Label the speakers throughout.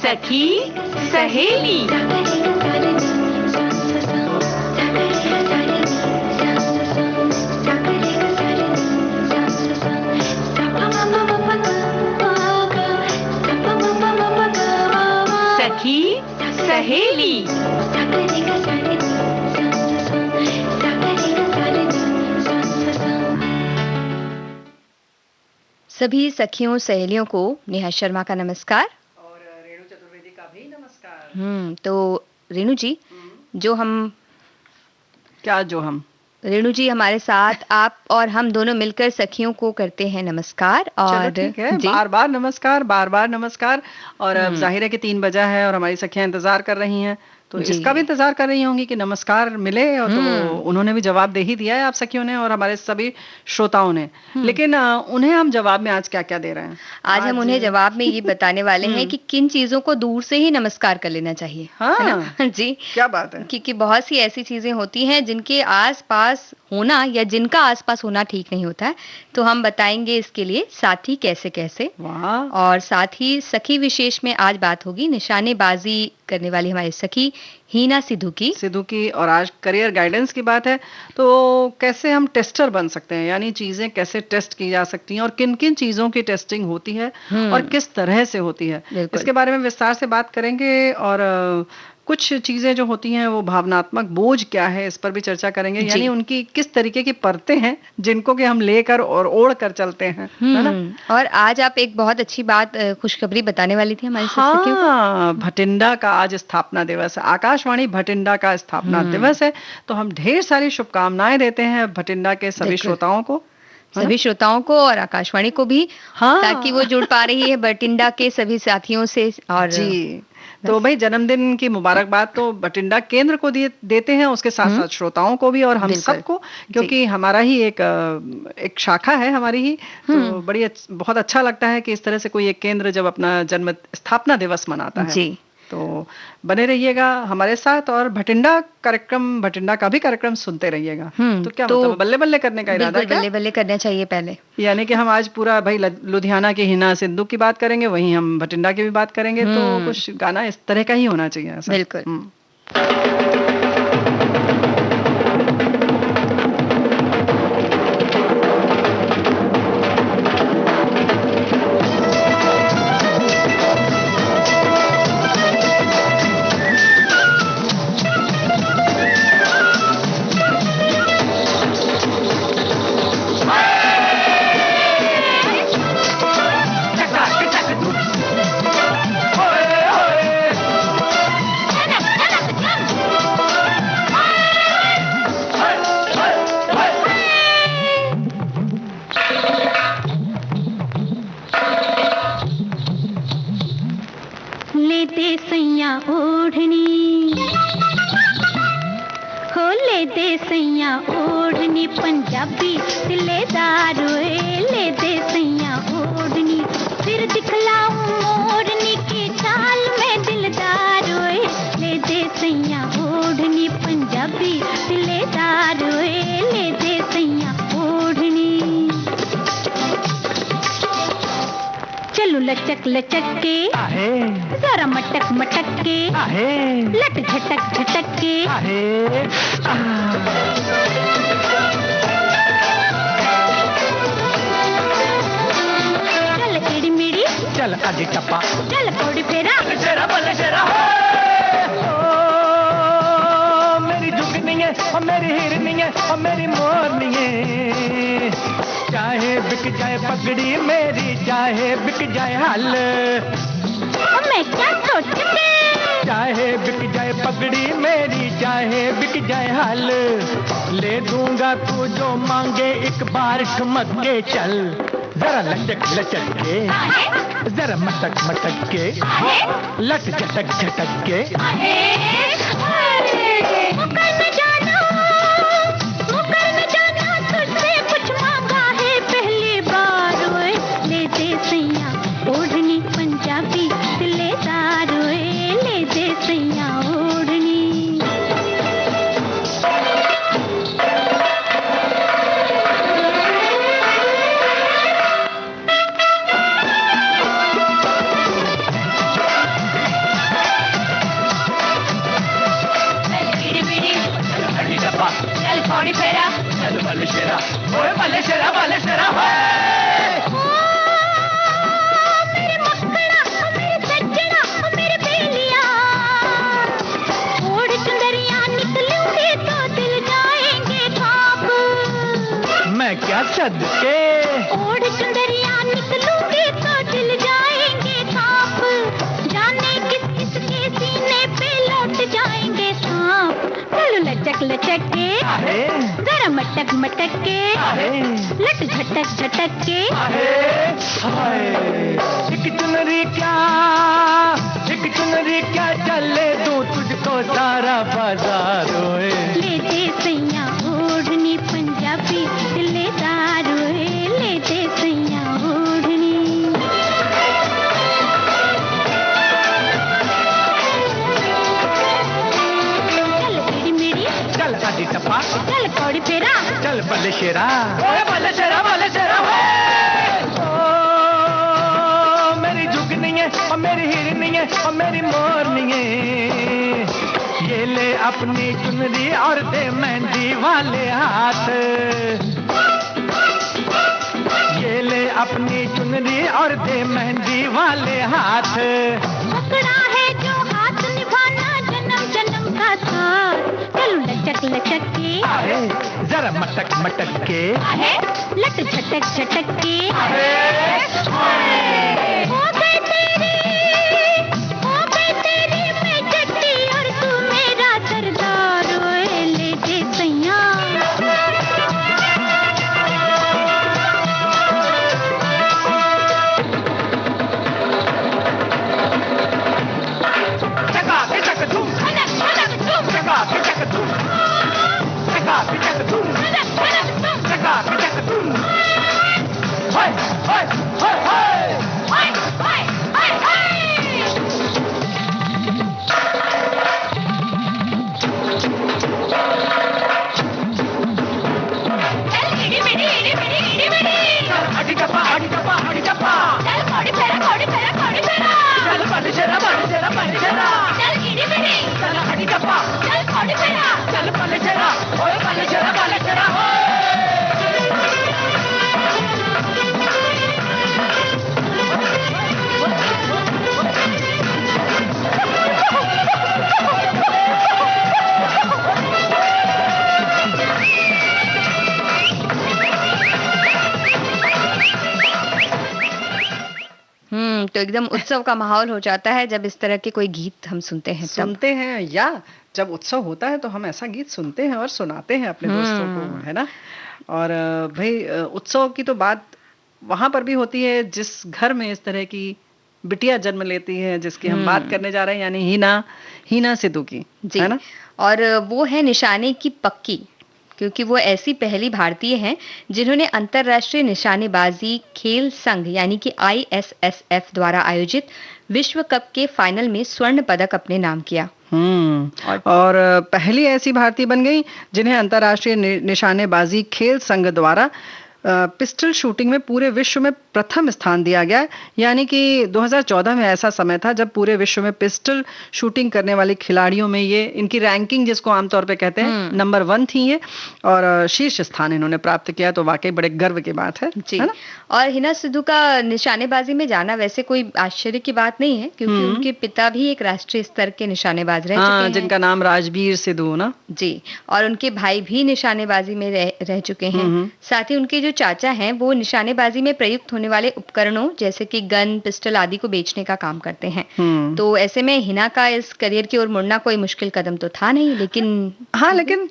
Speaker 1: सखी सहेली। सखी सहेली।
Speaker 2: सभी सखियों सहेलियों को नेहा शर्मा का नमस्कार
Speaker 3: और रेणु चतुर्वेदी का भी नमस्कार।
Speaker 2: तो रेणु जी, जो हम रेणु जी हमारे साथ आप और हम दोनों मिलकर सखियों को करते हैं नमस्कार।
Speaker 3: और ठीक है, बार बार नमस्कार। और अब जाहिर है कि 3 बजा है और हमारी सखियां इंतजार कर रही हैं, तो इसका भी इंतजार कर रही होंगी कि नमस्कार मिले। और तो उन्होंने भी जवाब दे ही दिया है आप सखियों ने और हमारे सभी श्रोताओं ने। लेकिन उन्हें हम जवाब में आज क्या क्या दे रहे हैं?
Speaker 2: आज हम उन्हें जवाब में ये बताने वाले हैं कि किन चीजों को दूर से ही नमस्कार कर लेना चाहिए।
Speaker 3: हाँ जी, क्या बात है।
Speaker 2: क्योंकि बहुत सी ऐसी चीजें होती हैं जिनके आसपास होना या जिनका आसपास होना ठीक नहीं होता है, तो हम बताएंगे इसके लिए साथ ही कैसे कैसे। और साथ ही सखी विशेष में आज बात होगी निशानेबाजी करने वाली हमारी सखी हीना सिद्धू की।
Speaker 3: और आज करियर गाइडेंस की बात है, तो कैसे हम टेस्टर बन सकते हैं, यानी चीजें कैसे टेस्ट की जा सकती हैं और किन किन चीजों की टेस्टिंग होती है और किस तरह से होती है, इसके बारे में विस्तार से बात करेंगे। और कुछ चीजें जो होती हैं वो भावनात्मक बोझ क्या है, इस पर भी चर्चा करेंगे, यानी उनकी किस तरीके की परतें हैं जिनको कि हम लेकर और ओढ़ कर चलते हैं, है ना।
Speaker 2: और आज आप एक बहुत अच्छी बात खुशखबरी बताने वाली थी हमारी
Speaker 3: भटिंडा का आज स्थापना दिवस है, आकाशवाणी भटिंडा का स्थापना दिवस है। तो हम ढेर सारी शुभकामनाएं देते हैं भटिंडा के सभी श्रोताओं को
Speaker 2: और आकाशवाणी को भी, ताकि वो जुड़ पा रही है भटिंडा के सभी साथियों से। और
Speaker 3: जी, तो भाई जन्मदिन की मुबारकबाद तो भटिंडा केंद्र को देते हैं, उसके साथ साथ श्रोताओं को भी और हम सबको, क्योंकि हमारा ही एक शाखा है हमारी ही। तो बहुत अच्छा लगता है कि इस तरह से कोई एक केंद्र जब अपना जन्म स्थापना दिवस मनाता है। तो बने रहिएगा हमारे साथ और भटिंडा का भी कार्यक्रम सुनते रहिएगा। तो क्या मतलब बल्ले बल्ले करने का इरादा है क्या?
Speaker 2: बल्ले बल्ले करना चाहिए पहले,
Speaker 3: यानी कि हम आज पूरा भाई लुधियाना की हीना सिद्धू की बात करेंगे, वहीं हम भटिंडा की भी बात करेंगे। तो कुछ गाना इस तरह का ही होना चाहिए ऐसा।
Speaker 2: बिल्कुल।
Speaker 4: पंजाबी तिलेदार ले दे सैया ओढ़नी, फिर दिखलाऊं मोरनी की चाल में दिलदार ले दे सैया ओढ़नी, पंजाबी तिलेदार ले दे सैया ओढ़नी। चलो लचक लचक के जरा मटक मटक के लट झटक झटक के
Speaker 5: चल आगे टप्पा,
Speaker 4: चल कोड़ी फेरा,
Speaker 5: शेरा बल्ले शेरा मेरी जुगनी है और मेरी हिरनी है और मेरी मोरनी है। चाहे बिक जाए पगड़ी मेरी, चाहे बिक जाए हल,
Speaker 4: मैं क्या सोचती,
Speaker 5: चाहे बिक जाए पगड़ी मेरी, चाहे बिक जाए हल, ले दूंगा तू जो मांगे एक बार ठुमक के चल। जरा लचक लचक के, जरा मटक मटक के, लट झटक झटक के।
Speaker 4: मुकर न जाना तुझसे कुछ मांगा है पहली बार ले दे सैया ओढ़नी, पंजाबी तिलेदार ले दे सैया ओढ़नी।
Speaker 5: सदके
Speaker 4: ओढ़ चुंदरिया निकलूंगी तो दिल जाएंगे कांप, जाने किस किस के सीने पे लौट जाएंगे सांप। चलो लचक लचक के, जरा मटक मटक के, लट झटक झटक के।
Speaker 5: एक चुनरी क्या चले दूं तुझको सारा बाजार ओए।
Speaker 4: ले दे सैया ओढ़नी पंजाबी दिलेदार ओए, ले दे सैया ओढ़नी। चल मेरी मेरी,
Speaker 5: चल आदि टप्पा,
Speaker 4: चल कौड़ी फेरा,
Speaker 5: चल बल्ले शेरा, ओए बल्ले शेरा बल्ले शेरा। ओ मेरी जुगनी है और मेरी हिरनी है और मेरी मोरनी है, ये ले अपनी चुनरी और दे मेहंदी वाले हाथ। ये ले अपनी चुनरी और दे मेहंदी वाले हाथ।
Speaker 4: पकड़ा है जो हाथ निभाना जन्म जन्म का साथ। चलो लचक लचक के,
Speaker 5: जरा मटक मटक के,
Speaker 4: लट झटक झटक के। हो गई तेरी मैं जट्टी और तू मेरा सरदार ओए, ले दे सैया।
Speaker 5: चका के चक धूम, चका के चक धूम, चका के चक धूम, चका के चक धूम। हाय हाय हाय हाय
Speaker 4: हाय हाय हाय हाय। चल इडी मिडी इडी मिडी इडी मिडी,
Speaker 5: हडी टप्पा हडी टप्पा हडी टप्पा।
Speaker 4: चल कौड़ी फेरा कौड़ी फेरा कौड़ी फेरा।
Speaker 5: चल बल्ले शेरा बल्ले शेरा बल्ले शेरा।
Speaker 4: चल इडी मिडी,
Speaker 5: चल हडी टप्पा,
Speaker 4: चल कौड़ी फेरा,
Speaker 5: चल बल्ले शेरा, ओए बल्ले शेरा बल्ले शेरा।
Speaker 2: तो एकदम उत्सव का माहौल हो जाता है जब इस तरह के कोई गीत हम सुनते हैं तब।
Speaker 3: सुनते हैं या जब उत्सव होता है तो हम ऐसा गीत सुनते हैं और सुनाते हैं अपने दोस्तों को, है ना। और भाई उत्सव की तो बात वहां पर भी होती है जिस घर में इस तरह की बिटिया जन्म लेती है, जिसकी हम बात करने जा रहे हैं, यानी हीना सिद्धू की, है ना।
Speaker 2: और वो है निशाने की पक्की, क्योंकि वो ऐसी पहली भारतीय हैं जिन्होंने अंतर्राष्ट्रीय निशानेबाजी खेल संघ यानी कि ISSF द्वारा आयोजित विश्व कप के फाइनल में स्वर्ण पदक अपने नाम किया।
Speaker 3: और पहली ऐसी भारतीय बन गई जिन्हें अंतर्राष्ट्रीय निशानेबाजी खेल संघ द्वारा पिस्टल शूटिंग में पूरे विश्व में प्रथम स्थान दिया गया। यानी कि 2014 में ऐसा समय था जब पूरे विश्व में पिस्टल शूटिंग करने वाले खिलाड़ियों में ये इनकी रैंकिंग जिसको आमतौर पे कहते हैं नंबर 1 थी ये, और शीर्ष स्थान इन्होंने प्राप्त किया। तो वाकई बड़े गर्व की बात है ना?
Speaker 2: और हिना सिद्धू का निशानेबाजी में जाना वैसे कोई आश्चर्य की बात नहीं है, क्योंकि उनके पिता भी एक राष्ट्रीय स्तर के निशानेबाज रह चुके हैं,
Speaker 3: जिनका नाम राजवीर सिद्धू ना
Speaker 2: जी, और उनके भाई भी निशानेबाजी में रह चुके हैं। साथ ही उनके जो चाचा हैं वो निशानेबाजी में प्रयुक्त होने वाले उपकरणों जैसे कि गन, पिस्टल आदि को बेचने का काम करते हैं। तो ऐसे में हिना का इस करियर की ओर मुड़ना कोई मुश्किल कदम तो था नहीं, लेकिन
Speaker 3: लेकिन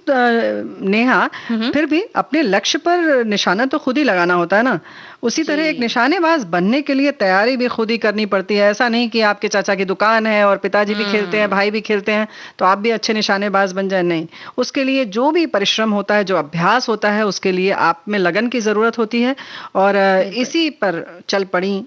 Speaker 3: नेहा फिर भी अपने लक्ष्य पर निशाना तो खुद ही लगाना होता है ना। उसी तरह एक निशानेबाज बनने के लिए तैयारी भी खुद ही करनी पड़ती है। ऐसा नहीं कि आपके चाचा की दुकान है और पिताजी भी खेलते हैं, भाई भी खेलते हैं, तो आप भी अच्छे निशानेबाज बन जाए, नहीं। उसके लिए जो भी परिश्रम होता है, जो अभ्यास होता है, उसके लिए आप में लगन की जरूरत होती है। और इसी पर चल पड़ी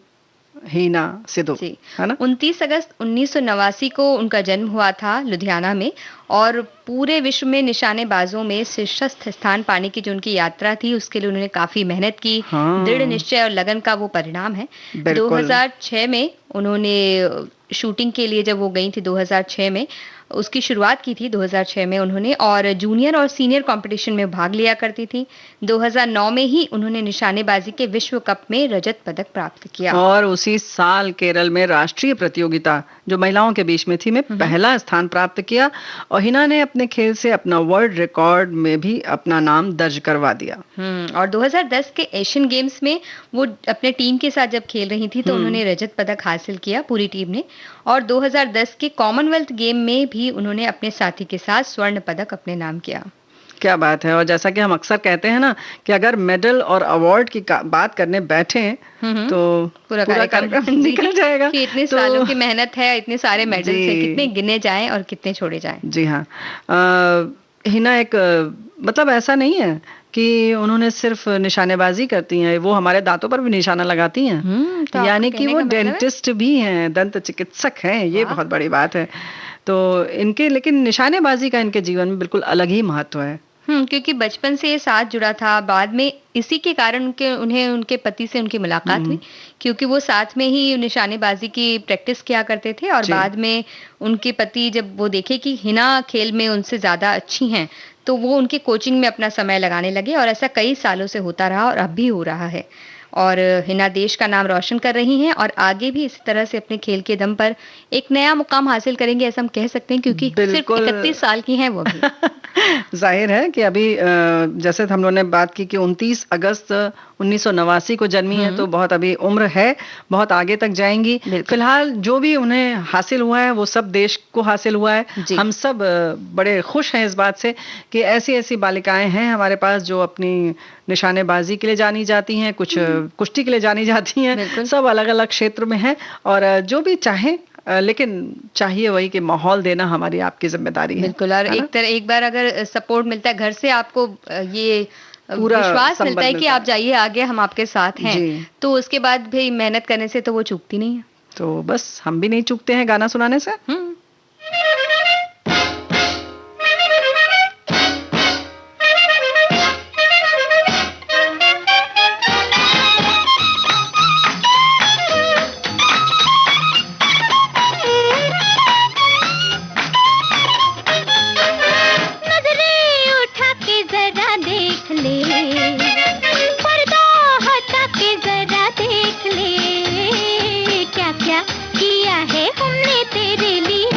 Speaker 3: हीना सिद्धू, है ना।
Speaker 2: 29 अगस्त 1989 को उनका जन्म हुआ था लुधियाना में, और पूरे विश्व में निशानेबाजों में शीर्षस्थ स्थान पाने की जो उनकी यात्रा थी उसके लिए उन्होंने काफी मेहनत की। दृढ़ निश्चय और लगन का वो परिणाम है। 2006 में उन्होंने शूटिंग के लिए जब वो गई थी 2006 में उसकी शुरुआत की थी 2006 में उन्होंने, और जूनियर और सीनियर कंपटीशन में भाग लिया करती थी। 2009 में ही उन्होंने निशानेबाजी के विश्व कप में रजत पदक प्राप्त किया।
Speaker 3: और उसी साल केरल में राष्ट्रीय प्रतियोगिता जो महिलाओं के बीच में थी में पहला स्थान प्राप्त किया। और हिना ने अपने खेल से अपना वर्ल्ड रिकॉर्ड में भी अपना नाम दर्ज करवा दिया।
Speaker 2: और 2010 के एशियन गेम्स में वो अपने टीम के साथ जब खेल रही थी तो उन्होंने रजत पदक हासिल किया पूरी टीम ने, और 2010 के कॉमनवेल्थ गेम में भी उन्होंने अपने साथी के साथ स्वर्ण पदक अपने नाम किया।
Speaker 3: क्या बात है। और जैसा कि हम अक्सर कहते हैं ना कि अगर मेडल और अवार्ड की बात करने बैठे तो पूरा कार्यक्रम निकल जाएगा
Speaker 2: कि इतने सालों की मेहनत है, इतने सारे मेडल से कितने गिने जाएं और कितने छोड़े जाएं।
Speaker 3: जी हाँ, हिना एक मतलब ऐसा नहीं है कि उन्होंने सिर्फ निशानेबाजी करती हैं, वो हमारे दांतों पर भी निशाना लगाती हैं।
Speaker 2: तो
Speaker 3: यानी कि वो डेंटिस्ट भी हैं, दंत चिकित्सक हैं, ये बहुत बड़ी बात है। तो इनके लेकिन निशानेबाजी का इनके जीवन में बिल्कुल अलग ही महत्व है।
Speaker 2: क्योंकि बचपन से ये साथ जुड़ा था। बाद में इसी के कारण उन्हें उनके पति से उनकी मुलाकात हुई, क्योंकि वो साथ में ही निशानेबाजी की प्रैक्टिस किया करते थे। और बाद में उनके पति जब वो देखे कि हिना खेल में उनसे ज्यादा अच्छी हैं, तो वो उनके कोचिंग में अपना समय लगाने लगे, और ऐसा कई सालों से होता रहा और अब भी हो रहा है। और हिना देश का नाम रोशन कर रही हैं और आगे भी इसी तरह से अपने खेल के दम पर एक नया मुकाम हासिल करेंगे, ऐसा हम कह सकते हैं, क्योंकि सिर्फ 31 साल की हैं वो भी।
Speaker 3: जाहिर है कि अभी जैसे हम लोगों ने बात की कि 29 अगस्त 1989 को जन्मी है, तो बहुत अभी उम्र है, बहुत आगे तक जाएंगी। फिलहाल जो भी उन्हें हासिल हुआ है वो सब देश को हासिल हुआ है। हम सब बड़े खुश हैं इस बात से कि ऐसी ऐसी बालिकाएं हैं हमारे पास जो अपनी निशानेबाजी के लिए जानी जाती हैं, कुछ कुश्ती के लिए जानी जाती हैं, सब अलग अलग क्षेत्र में हैं। और जो भी चाहें, लेकिन चाहिए वही कि माहौल देना हमारी आपकी जिम्मेदारी है।
Speaker 2: बिल्कुल। और एक बार अगर सपोर्ट मिलता है घर से, आपको ये पूरा विश्वास मिलता है कि आप जाइए आगे, हम आपके साथ हैं, तो उसके बाद भी मेहनत करने से तो वो चूकती नहीं है।
Speaker 3: तो बस हम भी नहीं चूकते हैं गाना सुनाने से।
Speaker 4: किया है हमने तेरे लिए।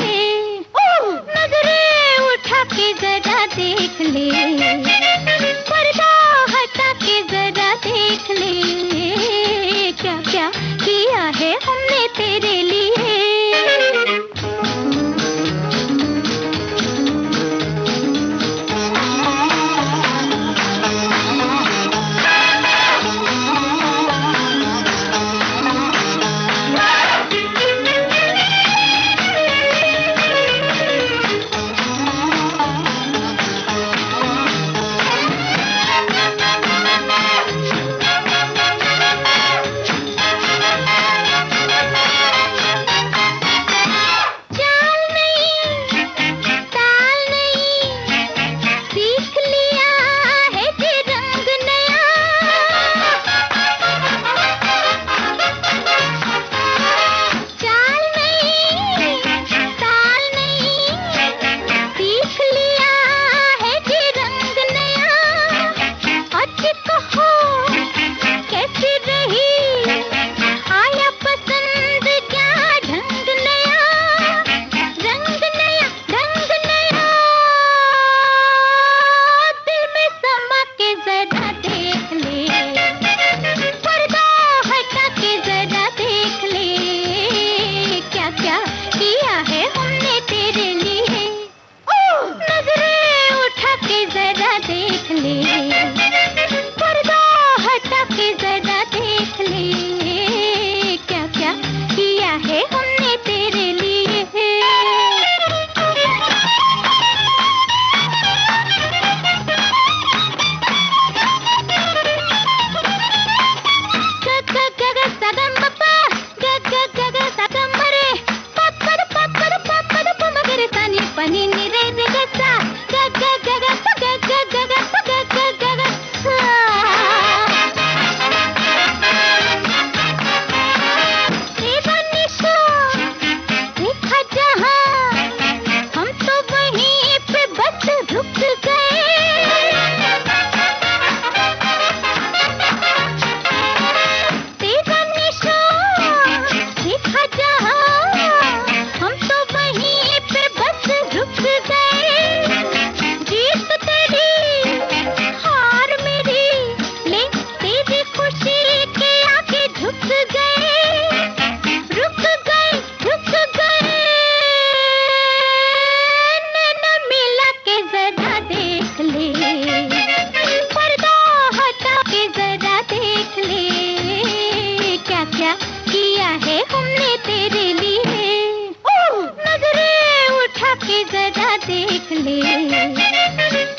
Speaker 4: जरा देख ले,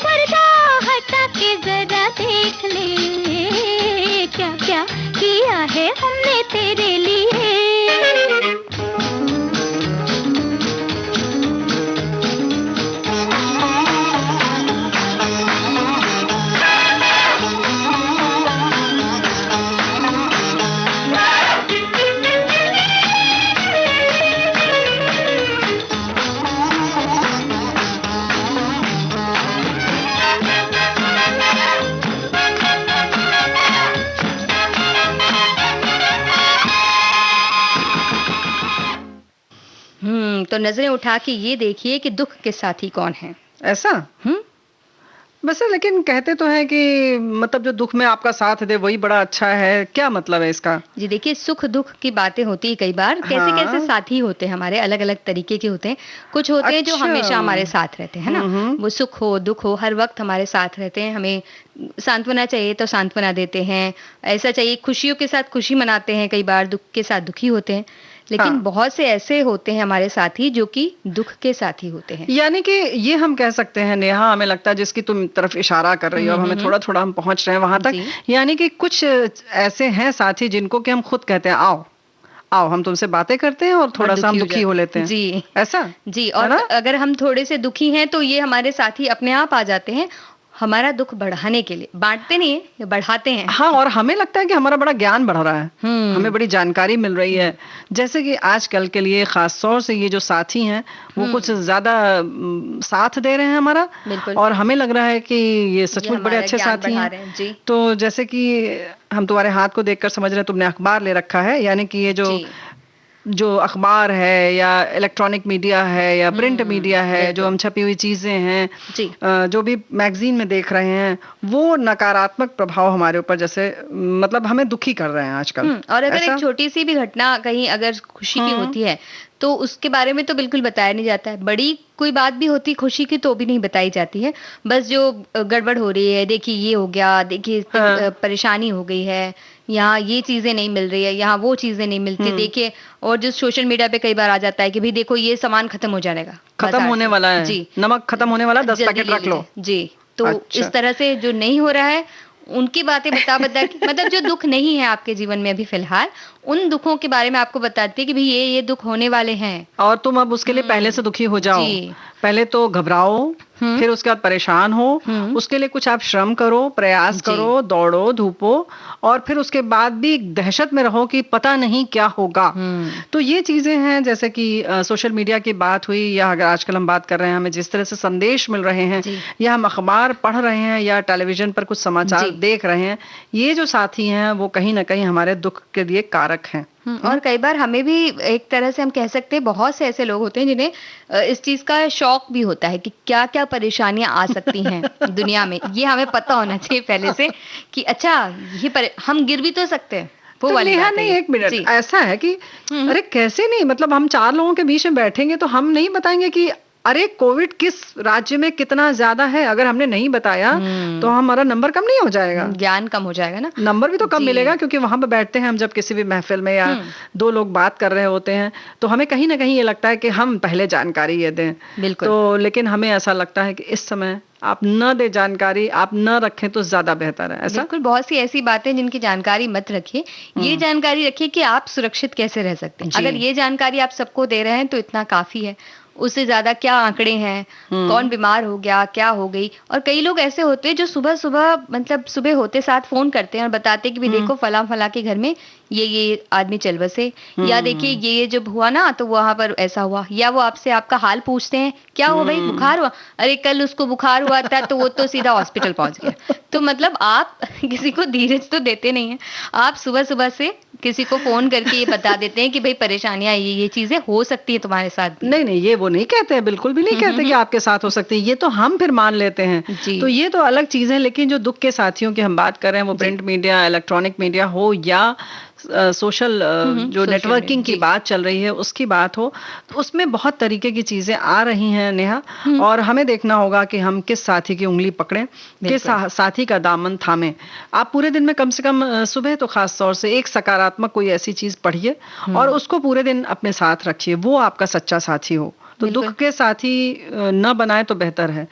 Speaker 4: पर्दा हटा के जरा देख ले, क्या क्या किया है हमने तेरे लिए।
Speaker 2: तो नजरें उठा के ये देखिए कि दुख के साथी कौन है।
Speaker 3: ऐसा वैसे लेकिन कहते तो हैं कि मतलब जो दुख में आपका साथ दे वही बड़ा अच्छा है, क्या मतलब है इसका?
Speaker 2: जी देखिए, सुख दुख की बातें होती है कई बार, कैसे कैसे साथी होते हैं हमारे, अलग अलग तरीके के होते हैं। कुछ होते हैं जो हमेशा हमारे साथ रहते हैं ना, वो सुख हो दुख हो हर वक्त हमारे साथ रहते हैं। हमें सांत्वना चाहिए तो सांत्वना देते हैं, ऐसा चाहिए खुशियों के साथ खुशी मनाते हैं, कई बार दुख के साथ दुखी होते हैं। लेकिन बहुत से ऐसे होते हैं हमारे साथी जो कि दुख के साथी होते हैं।
Speaker 3: यानी कि ये हम कह सकते हैं नेहा, हमें लगता है जिसकी तुम तरफ इशारा कर रही हो, अब हमें थोड़ा थोड़ा हम पहुंच रहे हैं वहां तक। यानी कि कुछ ऐसे हैं साथी जिनको कि हम खुद कहते हैं आओ आओ हम तुमसे बातें करते हैं और थोड़ा सा हम दुखी हो लेते हैं।
Speaker 2: जी
Speaker 3: ऐसा
Speaker 2: जी, और अगर हम थोड़े से दुखी हैं तो ये हमारे साथी अपने आप आ जाते हैं हमारा दुख बढ़ाने के लिए। बांटते नहीं है, बढ़ाते हैं।
Speaker 3: हाँ, और हमें लगता है कि हमारा बड़ा ज्ञान बढ़ रहा है, हमें बड़ी जानकारी मिल रही है। जैसे कि आजकल के लिए खास तौर से ये जो साथी हैं वो कुछ ज्यादा साथ दे रहे हैं हमारा, और हमें लग रहा है कि ये सचमुच बड़े अच्छे साथी हैं। तो जैसे कि हम तुम्हारे हाथ को देखकर समझ रहे हैं तुमने अखबार ले रखा है, यानी कि ये जो अखबार है या इलेक्ट्रॉनिक मीडिया है या प्रिंट मीडिया है, जो हम छपी हुई चीजें हैं, जो भी मैगजीन में देख रहे हैं, वो नकारात्मक प्रभाव हमारे ऊपर जैसे मतलब हमें दुखी कर रहे हैं आजकल।
Speaker 2: और अगर एक छोटी सी भी घटना कहीं अगर खुशी की होती है तो उसके बारे में तो बिल्कुल बताया नहीं जाता है। बड़ी कोई बात भी होती खुशी की तो भी नहीं बताई जाती है, बस जो गड़बड़ हो रही है, देखिए ये हो गया, देखिए परेशानी हो गई है, यहाँ ये चीजें नहीं मिल रही है, यहाँ वो चीजें नहीं मिलती, देखिए। और जो सोशल मीडिया पे कई बार आ जाता है कि भाई देखो ये सामान खत्म हो जाएगा,
Speaker 3: खत्म होने वाला है जी, नमक खत्म होने वाला, 10 पैकेट रख लो
Speaker 2: जी। तो इस तरह से जो नहीं हो रहा है उनकी बातें बता मतलब जो दुख नहीं है आपके जीवन में अभी फिलहाल, उन दुखों के बारे में आपको बताती है कि भाई ये दुख होने वाले हैं
Speaker 3: और तुम अब उसके लिए पहले से दुखी हो जाओ। पहले तो घबराओ, फिर उसके बाद परेशान हो, उसके लिए कुछ आप श्रम करो, प्रयास करो, दौड़ो धूपो, और फिर उसके बाद भी दहशत में रहो कि पता नहीं क्या होगा। तो ये चीजें हैं, जैसे कि सोशल मीडिया की बात हुई, या अगर आजकल हम बात कर रहे हैं, हमें जिस तरह से संदेश मिल रहे हैं, या हम अखबार पढ़ रहे हैं या टेलीविजन पर कुछ समाचार देख रहे हैं, ये जो साथी हैं वो कहीं ना कहीं हमारे दुख के लिए कारक हैं।
Speaker 2: और कई बार हमें भी एक तरह से हम कह सकते हैं बहुत से ऐसे लोग होते हैं जिन्हें इस चीज का शौक भी होता है कि क्या क्या परेशानियां आ सकती हैं दुनिया में। ये हमें पता होना चाहिए पहले से कि अच्छा हम गिर भी तो सकते हैं। वो
Speaker 3: तो
Speaker 2: वाली
Speaker 3: नहीं, एक मिनट, ऐसा है कि अरे कैसे नहीं, मतलब हम 4 लोगों के बीच में बैठेंगे तो हम नहीं बताएंगे कि अरे कोविड किस राज्य में कितना ज्यादा है। अगर हमने नहीं बताया तो हमारा नंबर कम नहीं हो जाएगा,
Speaker 2: ज्ञान कम हो जाएगा ना, नंबर
Speaker 3: भी तो कम मिलेगा। क्योंकि वहां पे बैठते हैं हम जब किसी भी महफिल में या 2 लोग बात कर रहे होते हैं तो हमें कहीं ना कहीं ये लगता है कि हम पहले जानकारी ये दें।
Speaker 2: बिल्कुल।
Speaker 3: तो लेकिन हमें ऐसा लगता है कि इस समय आप न दे जानकारी, आप न रखें तो ज्यादा बेहतर है। ऐसा
Speaker 2: बिल्कुल, बहुत सी ऐसी बातें जिनकी जानकारी मत रखिए, ये जानकारी रखिए कि आप सुरक्षित कैसे रह सकते हैं। अगर ये जानकारी आप सबको दे रहे हैं तो इतना काफी है, उससे ज्यादा क्या आंकड़े हैं, कौन बीमार हो गया, क्या हो गई। और कई लोग ऐसे होते हैं जो सुबह सुबह मतलब सुबह होते साथ फोन करते हैं और बताते हैं कि भी देखो फला फला के घर में ये आदमी चल बसे, या देखिए ये जब हुआ ना तो वहां पर ऐसा हुआ, या वो आपसे आपका हाल पूछते हैं, क्या हुआ भाई, बुखार हुआ, अरे कल उसको बुखार हुआ था तो वो तो सीधा हॉस्पिटल पहुंच गया। तो मतलब आप किसी को धीरज तो देते नहीं है, आप सुबह सुबह से किसी को फोन करके ये बता देते हैं कि भाई परेशानियां ये चीजें हो सकती है तुम्हारे साथ।
Speaker 3: नहीं, ये वो नहीं कहते हैं, बिल्कुल भी नहीं कहते कि आपके साथ हो सकती है, ये तो हम फिर मान लेते हैं। तो ये तो अलग चीज है। लेकिन जो दुख के साथियों की हम बात कर रहे हैं, वो प्रिंट मीडिया, इलेक्ट्रॉनिक मीडिया हो या सोशल जो नेटवर्किंग की बात चल रही है उसकी बात हो, तो उसमें बहुत तरीके की चीजें आ रही हैं नेहा, और हमें देखना होगा कि हम किस साथी की उंगली पकड़ें, किस साथी का दामन थामें। आप पूरे दिन में कम से कम सुबह तो खास तौर से एक सकारात्मक कोई ऐसी चीज पढ़िए और उसको पूरे दिन अपने साथ रखिए, वो आपका सच्चा साथी हो। तो दुख के साथी न बनाए तो बेहतर है।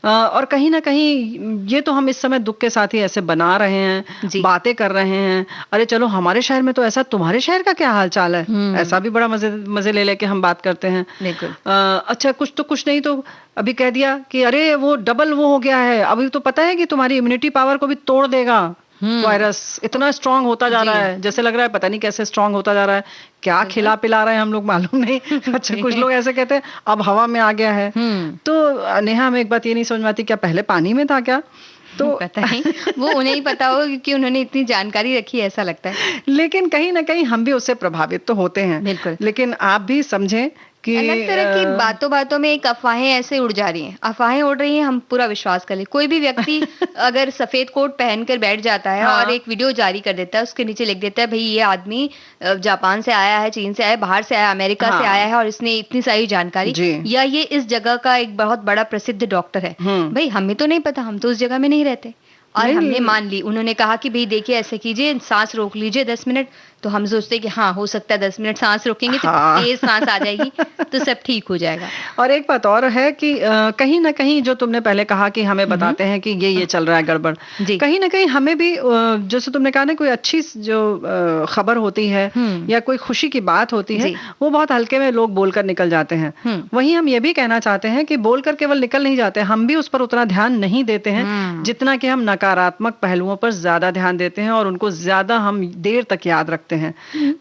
Speaker 3: और कहीं ना कहीं ये तो हम इस समय दुख के साथी ऐसे बना रहे हैं, बातें कर रहे हैं, अरे चलो हमारे शहर में तो ऐसा, तुम्हारे शहर का क्या हाल चाल है, ऐसा भी बड़ा मजे ले लेके हम बात करते हैं। अच्छा कुछ नहीं तो अभी कह दिया कि अरे वो डबल वो हो गया है, अभी तो पता है कि तुम्हारी इम्यूनिटी पावर को भी तोड़ देगा वायरस, इतना स्ट्रांग होता जा रहा है, जैसे लग रहा है पता नहीं कैसे स्ट्रांग होता जा रहा है, क्या खिला पिला रहे हैं हम लोग मालूम नहीं। अच्छा कुछ लोग ऐसे कहते हैं अब हवा में आ गया है। तो नेहा, हमें एक बात ये नहीं समझ में आती, क्या पहले पानी में था क्या? तो
Speaker 2: पता नहीं, वो उन्हें ही पता हो क्योंकि उन्होंने इतनी जानकारी रखी है, ऐसा लगता है।
Speaker 3: लेकिन कहीं ना कहीं हम भी उससे प्रभावित तो होते हैं।
Speaker 2: बिल्कुल।
Speaker 3: लेकिन आप भी समझें कि
Speaker 2: अलग तरह की बातों में एक अफवाहें ऐसे उड़ जा रही हैं, अफवाहें उड़ रही हैं, हम पूरा विश्वास कर ले। कोई भी व्यक्ति अगर सफेद कोट पहनकर बैठ जाता है और एक वीडियो जारी कर देता है, उसके नीचे लिख देता है भाई ये आदमी जापान से आया है, चीन से आया है, बाहर से आया, अमेरिका से आया है और इसने इतनी सारी जानकारी, या ये इस जगह का एक बहुत बड़ा प्रसिद्ध डॉक्टर है। भाई हमें तो नहीं पता, हम तो उस जगह में नहीं रहते, और हमने मान ली। उन्होंने कहा कि भाई देखिए ऐसे कीजिए, सांस रोक लीजिए 10 मिनट, तो हम सोचते हैं कि हाँ हो सकता है 10 मिनट सांस रोकेंगे तो तेज सांस आ जाएगी तो सब ठीक हो जाएगा। और
Speaker 3: एक बात और है कि कहीं ना कहीं जो तुमने पहले कहा कि हमें बताते हैं कि ये चल रहा है गड़बड़, कहीं ना कहीं हमें भी जैसे तुमने कहा ना, कोई अच्छी जो खबर होती है या कोई खुशी की बात होती है, वो बहुत हल्के में लोग बोलकर निकल जाते हैं। वहीं हम ये भी कहना चाहते हैं कि बोलकर केवल निकल नहीं जाते, हम भी उस पर उतना ध्यान नहीं देते हैं जितना कि हम नकारात्मक पहलुओं पर ज्यादा ध्यान देते हैं और उनको ज्यादा हम देर तक याद रखते हैं।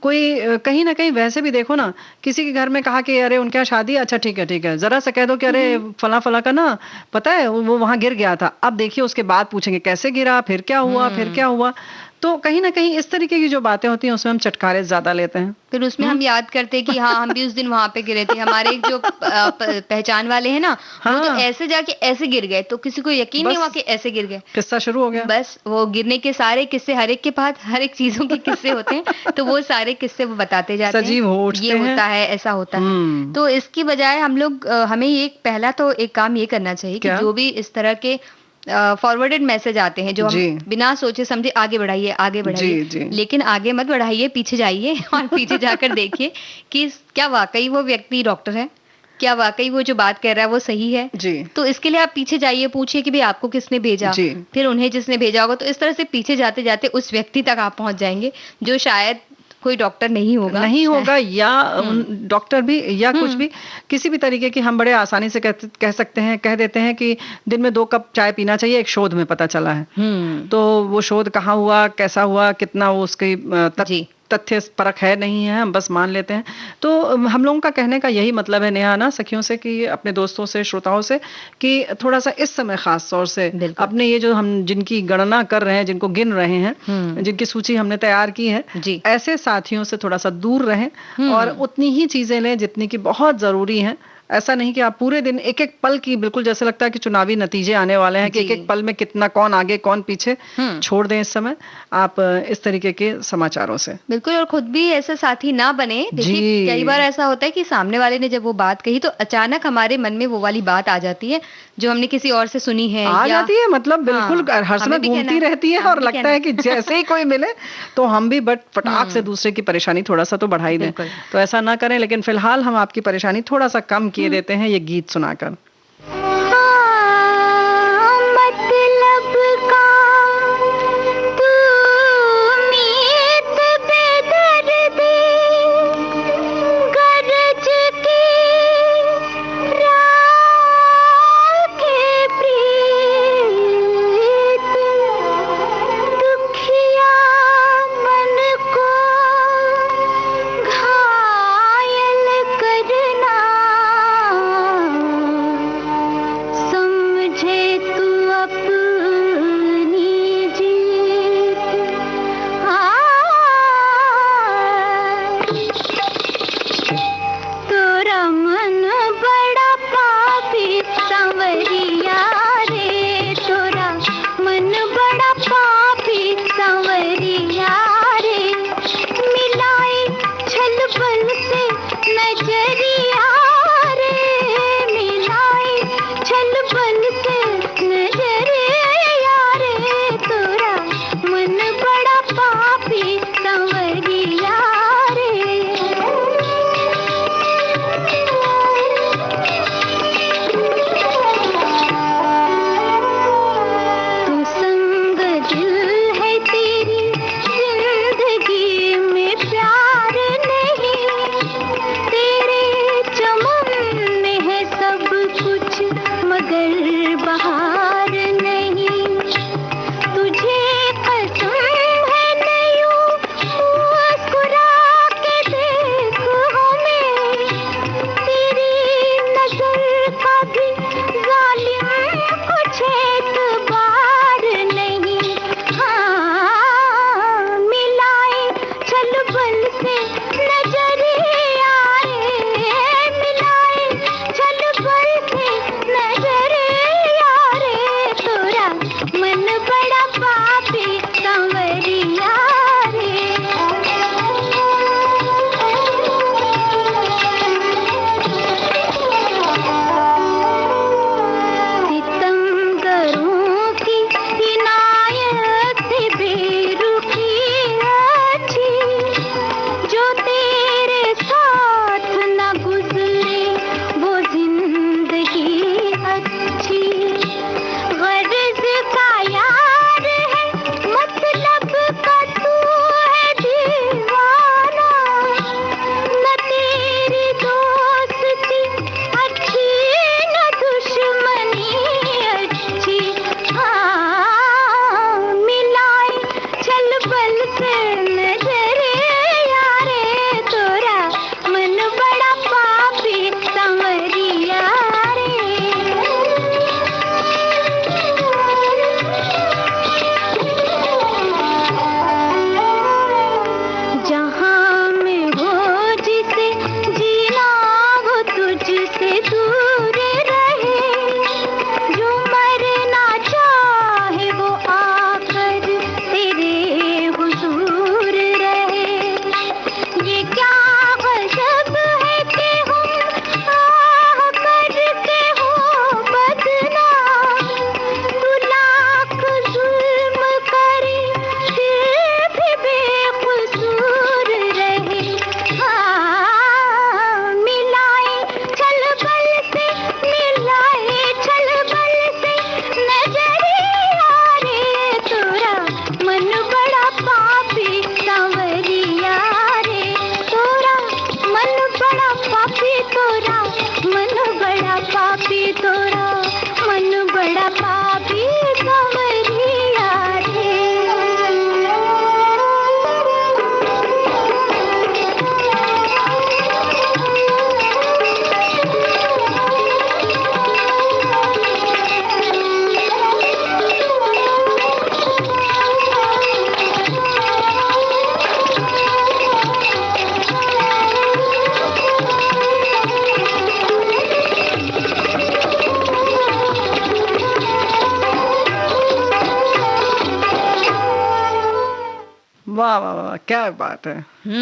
Speaker 3: कोई कहीं ना कहीं वैसे भी देखो ना, किसी के घर में कहा कि अरे उनके यहाँ शादी, अच्छा ठीक है, जरा सा कह दो कि अरे फला का ना पता है वो वहां गिर गया था, अब देखिए उसके बाद पूछेंगे कैसे गिरा, फिर क्या हुआ। तो कहीं ना कहीं इस तरीके की जो बातें होती हैं उसमें हम चटकारे ज्यादा लेते हैं,
Speaker 2: फिर उसमें हम याद करते हैं कि हाँ हम भी उस दिन वहां पे गिरे थे, हमारे जो पहचान वाले हैं ना, वो तो ऐसे जाके ऐसे गिर गए, तो किसी को यकीन नहीं हुआ कि ऐसे गिर गए,
Speaker 3: किस्सा शुरू हो गया।
Speaker 2: बस वो गिरने के सारे किस्से, हर एक के पास हर एक चीजों के किस्से होते हैं, तो वो सारे किस्से वो बताते जाते हैं, ये होता है, ऐसा होता है। तो इसकी बजाय हम लोग, हमें एक पहला तो एक काम ये करना चाहिए कि जो भी इस तरह के फॉरवर्डेड मैसेज आते हैं जो हम बिना सोचे समझे आगे बढ़ाइए, लेकिन आगे मत बढ़ाइए, पीछे जाइए और पीछे जाकर देखिए कि क्या वाकई वो व्यक्ति डॉक्टर है, क्या वाकई वो जो बात कर रहा है वो सही है। तो इसके लिए आप पीछे जाइए, पूछिए कि भाई आपको किसने भेजा, फिर उन्हें जिसने भेजा होगा, तो इस तरह से पीछे जाते जाते उस व्यक्ति तक आप पहुंच जाएंगे जो शायद कोई डॉक्टर नहीं होगा
Speaker 3: या डॉक्टर भी या कुछ भी, किसी भी तरीके की हम बड़े आसानी से कह सकते हैं, कह देते हैं कि दिन में 2 कप चाय पीना चाहिए, एक शोध में पता चला है। तो वो शोध कहाँ हुआ, कैसा हुआ, कितना वो उसकी तथ्य परख है नहीं है, हम बस मान लेते हैं। तो हम लोगों का कहने का यही मतलब है नेहा ना, सखियों से, कि अपने दोस्तों से, श्रोताओं से, कि थोड़ा सा इस समय खास तौर से अपने ये जो हम जिनकी गणना कर रहे हैं, जिनको गिन रहे हैं, जिनकी सूची हमने तैयार की है, ऐसे साथियों से थोड़ा सा दूर रहें और उतनी ही चीजें लें जितनी की बहुत जरूरी है। ऐसा नहीं कि आप पूरे दिन एक एक पल की, बिल्कुल जैसे लगता है कि चुनावी नतीजे आने वाले हैं, कि एक एक पल में कितना कौन आगे कौन पीछे, छोड़ दें इस समय आप इस तरीके के समाचारों से।
Speaker 2: बिल्कुल, और खुद भी ऐसा साथी ना बने। देखिए कई बार ऐसा होता है कि सामने वाले ने जब वो बात कही तो अचानक हमारे मन में वो वाली बात आ जाती है जो हमने किसी और से सुनी है,
Speaker 3: जाती है, मतलब बिल्कुल हर समय घूमती रहती है और लगता है कि जैसे ही कोई मिले तो हम भी फटाक से दूसरे की परेशानी थोड़ा सा तो बढ़ा ही दें। तो ऐसा ना करें, लेकिन फिलहाल हम आपकी परेशानी थोड़ा सा कम किए देते हैं ये गीत सुनाकर।
Speaker 4: मगर बहार नहीं, तुझे कसम है नहीं मुस्कुरा के देख हमें, तेरी नजर का भी जालिम कुछ एतबार नहीं। हाँ मिलाए चल बल से नजरिया रे, मिलाए चल बल से नजरिया रे, तोरा मन बड़ा पापी कंवरिया रे। सितमगरों की इनायत से बेरुखी अच्छी, जो तेरे साथ न गुजरे वो जिंदगी अच्छी। गर्ज का यार है मतलब का तू है दीवाना, न तेरी दोस्ती अच्छी न दुश्मनी अच्छी। हाँ मिलाए चल बल से नजरिया रे, तोरा मन बड़ा पापी संवरिया रे। जहाँ में हो जिसे जीना वो तुझसे दूर रहे, जो मरना चाहे वो आकर तेरे हुजूर रहे। ये क्या गजब है कि हम आह करके हो बदनाम, तू लाख जुल्म करे फिर भी बेकसूर रहे। हाँ मिलाए चल बल से, मिलाए चल बल से नजरिया रे, तोरा मन बड़ा पापी सांवरिया रे, तोरा मन बड़ा पापी, तोरा मन बड़ा पापी, तोरा मन बड़ा पापी सांवरिया रे।
Speaker 3: वाह वाह वाह, क्या बात है।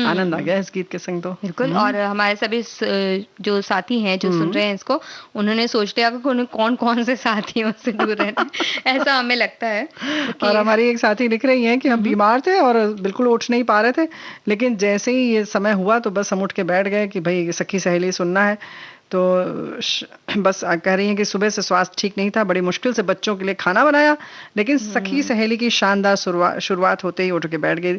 Speaker 3: आनंद आ गया इस गीत के संग तो।
Speaker 2: बिल्कुल। और हमारे सभी जो साथी हैं जो सुन रहे हैं इसको, उन्होंने सोच लिया कि उन्हें कौन कौन से साथियों से दूर रहना है। ऐसा हमें लगता है।
Speaker 3: और हमारी एक साथी लिख रही हैं कि हम बीमार थे और बिल्कुल उठ नहीं पा रहे थे, लेकिन जैसे ही ये समय हुआ तो बस हम उठ के बैठ गए कि भाई सखी सहेली सुनना है। तो बस कह रही हैं कि सुबह से स्वास्थ्य ठीक नहीं था, बड़ी मुश्किल से बच्चों के लिए खाना बनाया, लेकिन सखी सहेली की शानदार शुरुआत होते ही उठ के बैठ गई।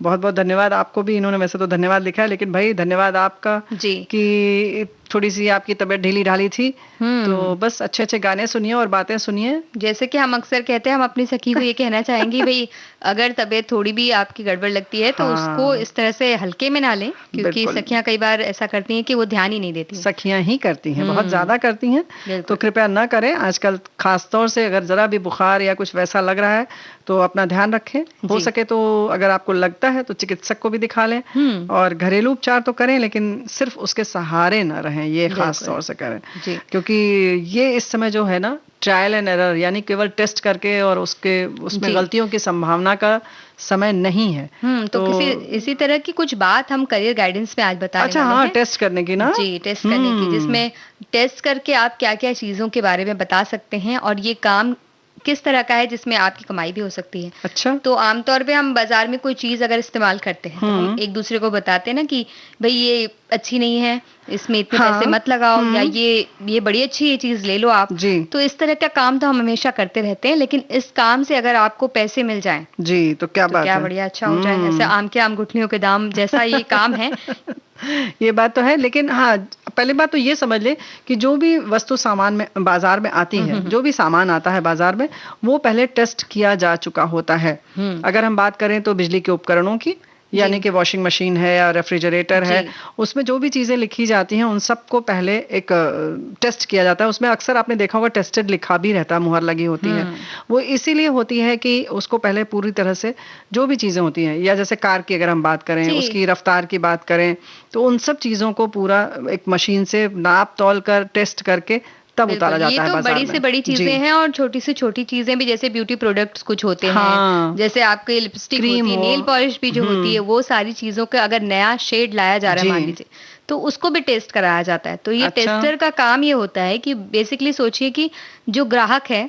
Speaker 3: बहुत बहुत धन्यवाद आपको भी। इन्होंने वैसे तो धन्यवाद लिखा है, लेकिन भाई धन्यवाद आपका
Speaker 2: जी
Speaker 3: कि थोड़ी सी आपकी तबीयत ढीली ढाली थी, तो बस अच्छे अच्छे गाने सुनिए और बातें सुनिए।
Speaker 2: जैसे कि हम अक्सर कहते हैं, हम अपनी सखी को ये कहना चाहेंगे भाई अगर तबीयत थोड़ी भी आपकी गड़बड़ लगती है तो उसको इस तरह से हल्के में ना लें, क्योंकि सखियां कई बार ऐसा करती हैं कि वो ध्यान ही नहीं देती।
Speaker 3: सखियां ही करती हैं, बहुत ज्यादा करती हैं, तो कृपया ना करें। आजकल खास तौर से अगर जरा भी बुखार या कुछ वैसा लग रहा है तो अपना ध्यान रखें। हो सके तो अगर आपको लगता है तो चिकित्सक को भी दिखा लें, और घरेलू उपचार तो करें, लेकिन सिर्फ उसके सहारे ना रहें, ये खास तौर से करें। क्योंकि ये इस समय जो है ना ट्रायल एंड एरर, यानी केवल टेस्ट करके और उसमें गलतियों की संभावना का समय नहीं है।
Speaker 2: तो इसी तरह की कुछ बात हम करियर गाइडेंस में आज बताने
Speaker 3: अच्छा, हाँ, टेस्ट करने की ना,
Speaker 2: जी, टेस्ट करने की, जिसमें टेस्ट करके आप क्या क्या चीजों के बारे में बता सकते हैं और ये काम किस तरह का है जिसमें आपकी कमाई भी हो सकती है।
Speaker 3: अच्छा,
Speaker 2: तो आमतौर पे हम बाजार में कोई चीज अगर इस्तेमाल करते हैं तो हम एक दूसरे को बताते हैं ना कि भाई ये अच्छी नहीं है, इसमें इतने
Speaker 3: हाँ,
Speaker 2: पैसे मत लगाओ, या ये बड़ी अच्छी ये चीज ले लो आप।
Speaker 3: जी
Speaker 2: तो इस तरह का काम तो हम हमेशा करते रहते हैं, लेकिन इस काम से अगर आपको पैसे मिल जाएं
Speaker 3: जी तो क्या
Speaker 2: तो
Speaker 3: बात
Speaker 2: क्या
Speaker 3: है।
Speaker 2: बढ़िया, अच्छा हो जाए। ऐसे आम के आम गुठलियों के दाम जैसा ये काम है।
Speaker 3: ये बात तो है, लेकिन हाँ, पहली बात तो ये समझ ले कि जो भी वस्तु सामान में बाजार में आती है, जो भी सामान आता है बाजार में, वो पहले टेस्ट किया जा चुका होता है। अगर हम बात करें तो बिजली के उपकरणों की, यानी कि वॉशिंग मशीन है या रेफ्रिजरेटर है, उसमें जो भी चीजें लिखी जाती हैं उन सबको पहले एक टेस्ट किया जाता है। उसमें अक्सर आपने देखा होगा टेस्टेड लिखा भी रहता है, मुहर लगी होती है। वो इसीलिए होती है कि उसको पहले पूरी तरह से जो भी चीजें होती हैं, या जैसे कार की अगर हम बात करें, उसकी रफ्तार की बात करें, तो उन सब चीजों को पूरा एक मशीन से नाप तौल कर टेस्ट करके तब उतारा जाता है
Speaker 2: ये तो
Speaker 3: बाजार
Speaker 2: बड़ी
Speaker 3: में।
Speaker 2: से बड़ी चीजें हैं, और छोटी से छोटी चीजें भी, जैसे ब्यूटी प्रोडक्ट्स कुछ होते हैं, जैसे आपके लिपस्टिक होती है, नेल पॉलिश भी जो होती है, वो सारी चीजों का अगर नया शेड लाया जा रहा है मान लीजिए, तो उसको भी टेस्ट कराया जाता है। तो ये टेस्टर का काम ये होता है कि बेसिकली सोचिए कि जो ग्राहक है,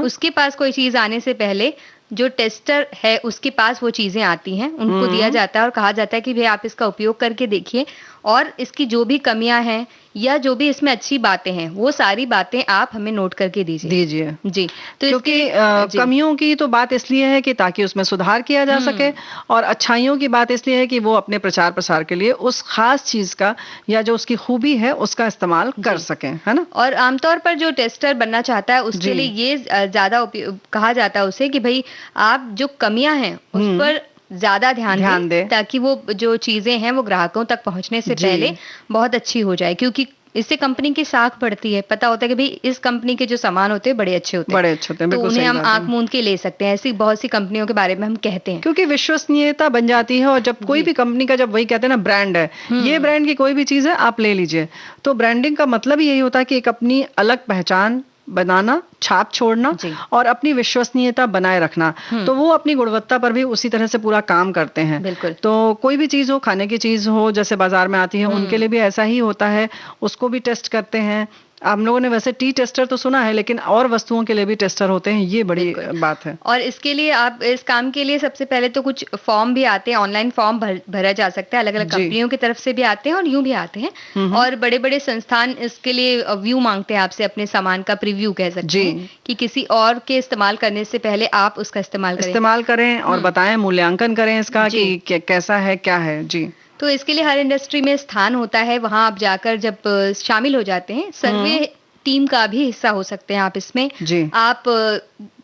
Speaker 2: उसके पास कोई चीज आने से पहले जो टेस्टर है उसके पास वो चीजें आती हैं, उनको दिया जाता है और कहा जाता है कि भाई आप इसका उपयोग करके देखिए, और इसकी जो भी कमियां हैं या जो भी इसमें अच्छी बातें हैं, वो सारी बातें आप हमें नोट करके दीजिए जी। तो
Speaker 3: क्योंकि कमियों की तो बात इसलिए है कि ताकि उसमें सुधार किया जा सके, और अच्छाइयों की बात इसलिए है कि वो अपने प्रचार प्रसार के लिए उस खास चीज का या जो उसकी खूबी है उसका इस्तेमाल कर सकें, है ना।
Speaker 2: और आमतौर पर जो टेस्टर बनना चाहता है उसके लिए ये ज्यादा कहा जाता है उसे कि भाई आप जो कमियां हैं उस पर ज्यादा ध्यान दें, ताकि वो जो चीजें हैं वो ग्राहकों तक पहुंचने से पहले बहुत अच्छी हो जाए, क्योंकि इससे कंपनी की साख बढ़ती है। पता होता है कि भाई इस कंपनी के जो सामान होते हैं बड़े अच्छे होते हैं, तो उन्हें हम आंख मूंद के ले सकते हैं। ऐसी बहुत सी कंपनियों के बारे में हम कहते हैं,
Speaker 3: क्योंकि विश्वसनीयता बन जाती है। और जब कोई भी कंपनी का, जब वही कहते हैं ना, ब्रांड है, ये ब्रांड की कोई भी चीज है आप ले लीजिए, तो ब्रांडिंग का मतलब ही यही होता है कि एक अपनी अलग पहचान बनाना, छाप छोड़ना और अपनी विश्वसनीयता बनाए रखना। तो वो अपनी गुणवत्ता पर भी उसी तरह से पूरा काम करते हैं।
Speaker 2: बिल्कुल।
Speaker 3: तो कोई भी चीज हो, खाने की चीज हो, जैसे बाजार में आती है, उनके लिए भी ऐसा ही होता है, उसको भी टेस्ट करते हैं। हम लोगों ने वैसे टी टेस्टर तो सुना है, लेकिन और वस्तुओं के लिए भी टेस्टर होते हैं, ये बड़ी बात है।
Speaker 2: और इसके लिए आप, इस काम के लिए सबसे पहले तो कुछ फॉर्म भी आते हैं, ऑनलाइन फॉर्म भरा जा सकता है, अलग अलग कंपनियों की तरफ से भी आते हैं और यूं भी आते हैं। और बड़े बड़े संस्थान इसके लिए व्यू मांगते हैं आपसे, अपने सामान का प्रीव्यू कह सकते हैं, कि किसी और के इस्तेमाल करने से पहले आप उसका इस्तेमाल करें
Speaker 3: और बताएं, मूल्यांकन करें इसका कि कैसा है, क्या है। जी।
Speaker 2: तो इसके लिए हर इंडस्ट्री में स्थान होता है, वहां आप जाकर जब शामिल हो जाते हैं, सर्वे टीम का भी हिस्सा हो सकते हैं आप इसमें। आप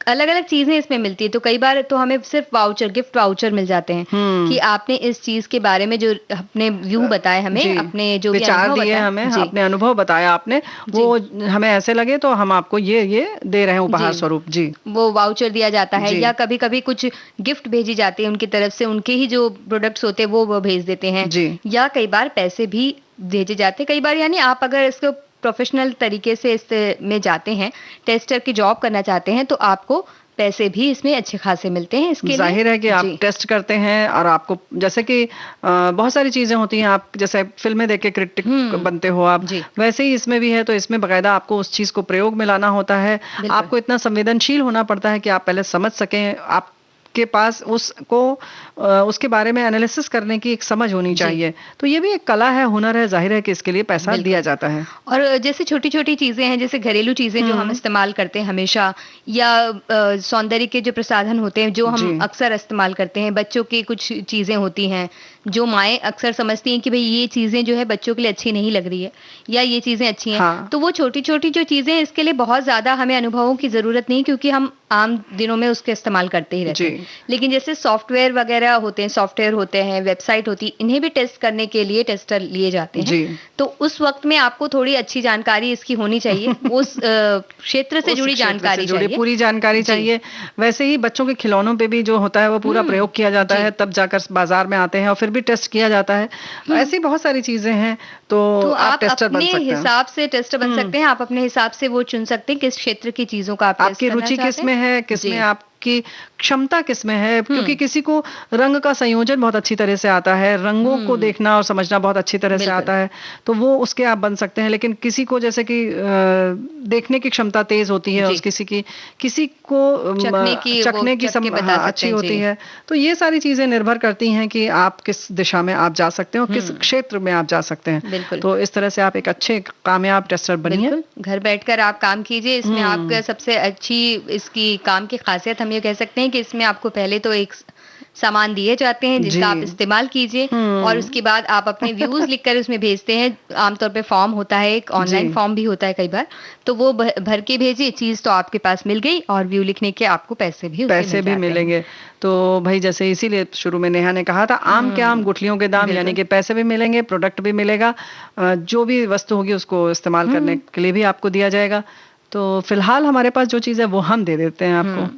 Speaker 2: अलग अलग चीजें इसमें मिलती है, तो कई बार तो हमें सिर्फ वाउचर, गिफ्ट वाउचर मिल जाते हैं कि आपने इस चीज के बारे में जो अपने व्यू बताए हमें, अपने जो
Speaker 3: विचार दिए हमें, अपने अनुभव बताया आपने, वो हमें ऐसे लगे तो हम आपको ये दे रहे हैं उपहार स्वरूप। जी,
Speaker 2: वो वाउचर दिया जाता है, या कभी कभी कुछ गिफ्ट भेजी जाती है उनकी तरफ से, उनके ही जो प्रोडक्ट्स होते हैं वो भेज देते हैं, या कई बार पैसे भी भेजे जाते हैं। कई बार यानी आप अगर इसको प्रोफेशनल तरीके से इसमें जाते हैं, टेस्टर की जॉब करना चाहते हैं, तो आपको पैसे भी इसमें अच्छे खासे मिलते हैं। इसके
Speaker 3: जाहिर है कि आप टेस्ट करते हैं, और आपको जैसे कि बहुत सारी चीजें होती हैं, आप जैसे फिल्में देख के क्रिटिक बनते हो आप, वैसे ही इसमें भी है। तो इसमें बाकायदा आपको उस चीज को प्रयोग में लाना होता है, आपको इतना संवेदनशील होना पड़ता है कि आप पहले समझ सकें, आप के पास उसके बारे में एनालिसिस करने की एक समझ होनी चाहिए। तो ये भी एक कला है, हुनर है, जाहिर है कि इसके लिए पैसा दिया जाता है।
Speaker 2: और जैसे छोटी छोटी चीजें हैं, जैसे घरेलू चीजें जो हम इस्तेमाल करते हैं हमेशा, या सौंदर्य के जो प्रसाधन होते हैं जो हम अक्सर इस्तेमाल करते हैं, बच्चों की कुछ चीजें होती हैं जो माएँ अक्सर समझती हैं कि भाई ये चीजें जो है बच्चों के लिए अच्छी नहीं लग रही है, या ये चीजें अच्छी हैं। तो वो छोटी छोटी जो चीजें, इसके लिए बहुत ज्यादा हमें अनुभवों की जरूरत नहीं, क्योंकि हम आम दिनों में उसके इस्तेमाल करते ही रहते हैं। लेकिन जैसे सॉफ्टवेयर वगैरह होते हैं, सॉफ्टवेयर होते हैं, वेबसाइट होती है, इन्हें भी टेस्ट करने के लिए टेस्टर लिए जाते हैं। तो उस वक्त में आपको थोड़ी अच्छी जानकारी इसकी होनी चाहिए, उस क्षेत्र से जुड़ी जानकारी चाहिए,
Speaker 3: पूरी जानकारी चाहिए। वैसे ही बच्चों के खिलौनों पे भी जो होता है वो पूरा प्रयोग किया जाता है, तब जाकर बाजार में आते हैं और फिर भी टेस्ट किया जाता है। ऐसी बहुत सारी चीजें हैं। तो आप टेस्टर बन सकते हैं,
Speaker 2: अपने हिसाब से टेस्टर बन सकते हैं, आप अपने हिसाब से वो चुन सकते हैं किस क्षेत्र की चीजों का आप टेस्ट
Speaker 3: आपकी रुचि किस में है, किस में आप आपकी क्षमता किसमें है, क्योंकि किसी को रंग का संयोजन बहुत अच्छी तरह से आता है, रंगों को देखना और समझना बहुत अच्छी तरह से आता है, तो वो उसके आप बन सकते हैं। लेकिन किसी को जैसे कि देखने की क्षमता तेज होती है, किसी को चखने की अच्छी होती है। तो ये सारी चीजें निर्भर करती हैं कि आप किस दिशा में आप जा सकते हैं और किस क्षेत्र में आप जा सकते हैं। तो इस तरह से आप एक अच्छे कामयाब टेस्टर बनिए।
Speaker 2: घर बैठकर आप काम कीजिए। इसमें आपका सबसे अच्छी इसकी काम की खासियत हम ये कह सकते हैं कि इसमें आपको पहले तो एक सामान दिए जाते हैं जिनका आप इस्तेमाल कीजिए और उसके बाद आप अपने व्यूज लिखकर उसमें भेजते हैं। आमतौर पे फॉर्म होता है, एक ऑनलाइन फॉर्म भी होता है कई बार, तो वो भर के भेजिए। चीज तो आपके पास मिल गई और व्यू लिखने के आपको पैसे भी
Speaker 3: मिलेंगे। तो भाई जैसे इसीलिए शुरू में नेहा ने कहा था, आम के आम गुठलियों के दाम, यानी कि पैसे भी मिलेंगे, प्रोडक्ट भी मिलेगा, जो भी वस्तु होगी उसको इस्तेमाल करने के लिए भी आपको दिया जाएगा। तो फिलहाल हमारे पास जो चीज है वो हम दे देते हैं आपको।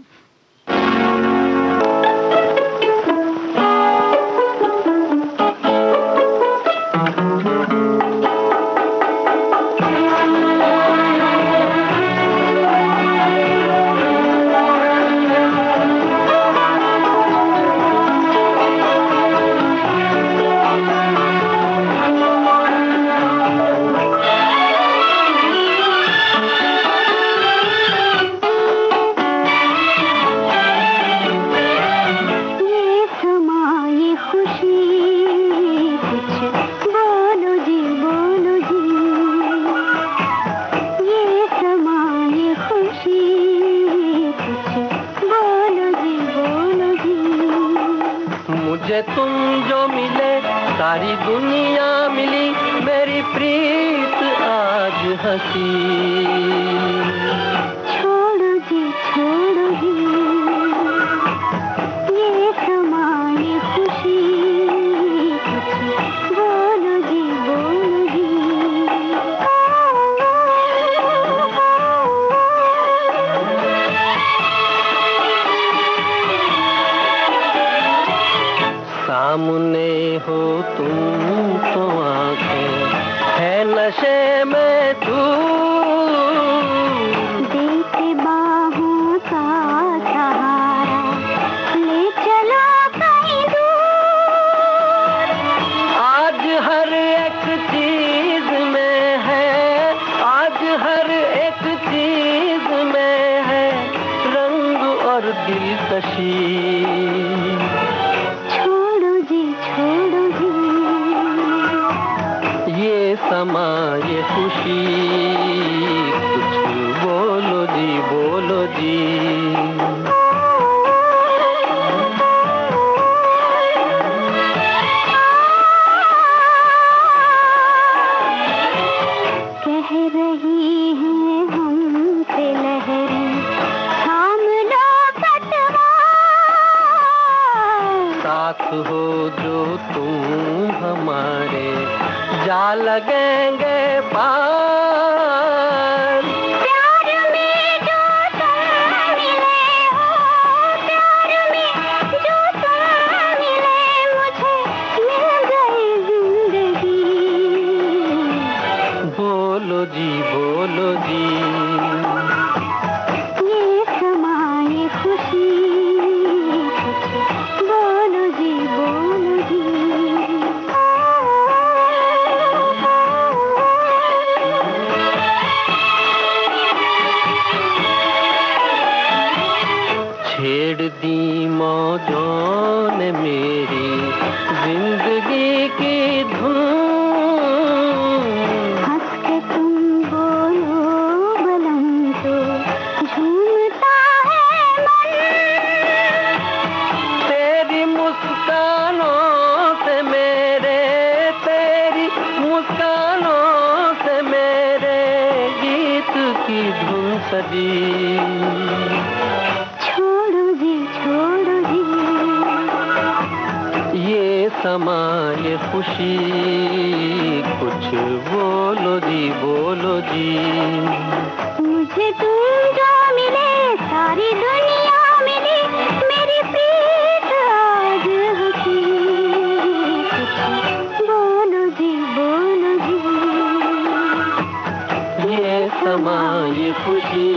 Speaker 5: समा ये खुशी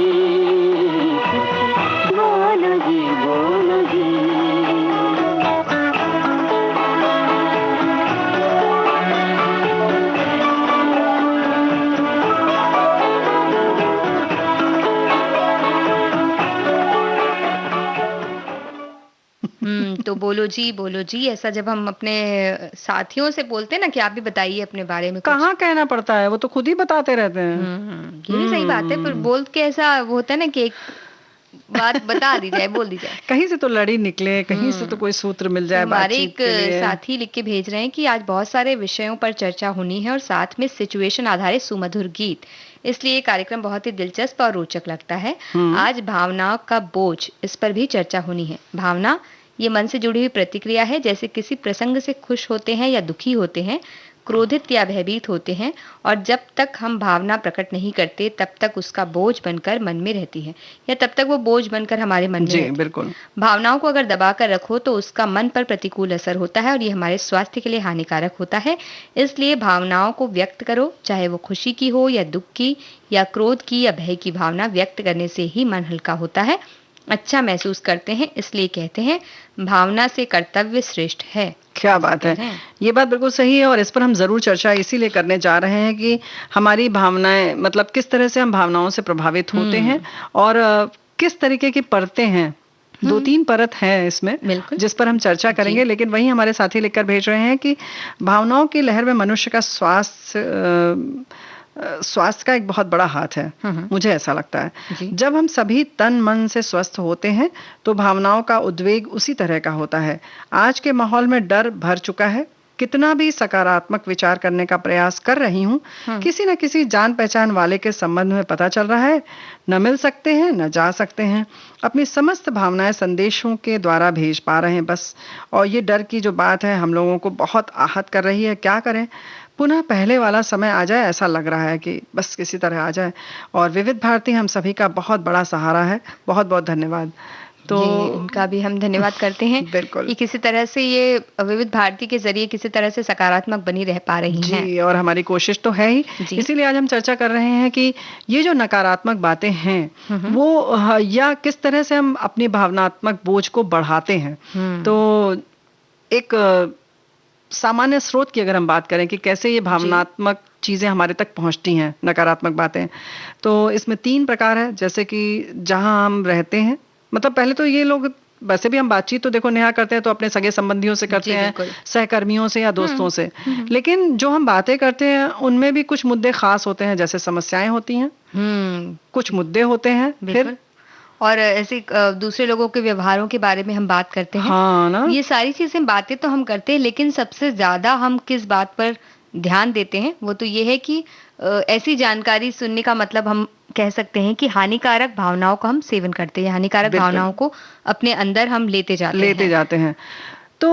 Speaker 5: बोलो बोलो जी बोलो जी।
Speaker 2: तो बोलो जी ऐसा जब हम अपने साथियों से बोलते हैं ना कि आप भी बताइए अपने बारे में कुछ।
Speaker 3: कहाँ कहना पड़ता है, वो तो खुद ही बताते रहते हैं।
Speaker 2: ये भी सही बात है, पर बोल के ऐसा वो होता है ना कि एक बात बता दी जाए, बोल दी जाए।
Speaker 3: कहीं से तो लड़ी निकले, कहीं से तो कोई सूत्र मिल जाए
Speaker 2: हमारे
Speaker 3: बातचीत
Speaker 2: एक
Speaker 3: के लिए।
Speaker 2: साथी लिख के भेज रहे हैं कि आज बहुत सारे विषयों पर चर्चा होनी है और साथ में सिचुएशन आधारित सुमधुर गीत, इसलिए ये कार्यक्रम बहुत ही दिलचस्प और रोचक लगता है। आज भावनाओं का बोझ, इस पर भी चर्चा होनी है। भावना ये मन से जुड़ी हुई प्रतिक्रिया है, जैसे किसी प्रसंग से खुश होते हैं या दुखी होते हैं, क्रोधित या भयभीत होते हैं, और जब तक हम भावना प्रकट नहीं करते तब तक उसका बोझ बनकर मन में रहती है, या तब तक वो बोझ बनकर हमारे मन में
Speaker 3: जी
Speaker 2: रहती है।
Speaker 3: बिल्कुल।
Speaker 2: भावनाओं को अगर दबा कर रखो तो उसका मन पर प्रतिकूल असर होता है और ये हमारे स्वास्थ्य के लिए हानिकारक होता है। इसलिए भावनाओं को व्यक्त करो, चाहे वो खुशी की हो या दुख की या क्रोध की या भय की भावना व्यक्त करने से ही मन हल्का होता है, अच्छा महसूस करते हैं। इसलिए कहते हैं भावना से कर्तव्य श्रेष्ठ है।
Speaker 3: क्या बात है, ये बात बिल्कुल सही है और इस पर हम जरूर चर्चा इसीलिए करने जा रहे हैं कि हमारी भावनाएं, मतलब किस तरह से हम भावनाओं से प्रभावित होते हैं और किस तरीके की परतें हैं। 2-3 परत है इसमें जिस पर हम चर्चा करेंगे, लेकिन वही हमारे साथी लिखकर भेज रहे हैं कि भावनाओं की लहर में मनुष्य का स्वास्थ्य का एक बहुत बड़ा हाथ है। मुझे ऐसा लगता है जब हम सभी तन मन से स्वस्थ होते हैं तो भावनाओं का उद्वेग उसी तरह का होता है। आज के माहौल में डर भर चुका है, कितना भी सकारात्मक विचार करने का प्रयास कर रही हूँ, किसी न किसी जान पहचान वाले के संबंध में पता चल रहा है, न मिल सकते हैं न जा सकते हैं, अपनी समस्त भावनाएं संदेशों के द्वारा भेज पा रहे हैं बस। और ये डर की जो बात है हम लोगों को बहुत आहत कर रही है। क्या करें, पुनः पहले वाला समय आ जाए, ऐसा लग रहा है कि बस किसी तरह आ जाए। और विविध भारती हम सभी का बहुत बड़ा सहारा है। बहुत बहुत धन्यवाद। तो
Speaker 2: उनका भी हम धन्यवाद करते हैं
Speaker 3: बिल्कुल,
Speaker 2: कि किसी तरह से ये विविध भारती के जरिए किसी तरह से सकारात्मक बनी रह पा रही हैं।
Speaker 3: जी, और हमारी कोशिश तो है ही, इसीलिए आज हम चर्चा कर रहे हैं कि ये जो नकारात्मक बातें हैं वो या किस तरह से हम अपनी भावनात्मक बोझ को बढ़ाते हैं। तो एक सामान्य स्रोत की अगर हम बात करें कि कैसे ये भावनात्मक चीजें हमारे तक पहुंचती हैं, नकारात्मक बातें, तो इसमें 3 प्रकार है। जैसे कि जहां हम रहते हैं, मतलब पहले तो ये लोग, वैसे भी हम बातचीत तो देखो नेहा करते हैं तो अपने सगे संबंधियों से करते हैं, सहकर्मियों से या दोस्तों से, लेकिन जो हम बातें करते हैं उनमें भी कुछ मुद्दे खास होते हैं, जैसे समस्याएं होती हैं, कुछ मुद्दे होते हैं, फिर
Speaker 2: और ऐसे दूसरे लोगों के व्यवहारों के बारे में हम बात करते हैं।
Speaker 3: हाँ ना?
Speaker 2: ये सारी चीजें, बातें तो हम करते हैं, लेकिन सबसे ज्यादा हम किस बात पर ध्यान देते हैं वो तो ये है कि ऐसी जानकारी सुनने का मतलब हम कह सकते हैं कि हानिकारक भावनाओं का हम सेवन करते हैं, हानिकारक भावनाओं को अपने अंदर हम लेते जाते हैं।
Speaker 3: तो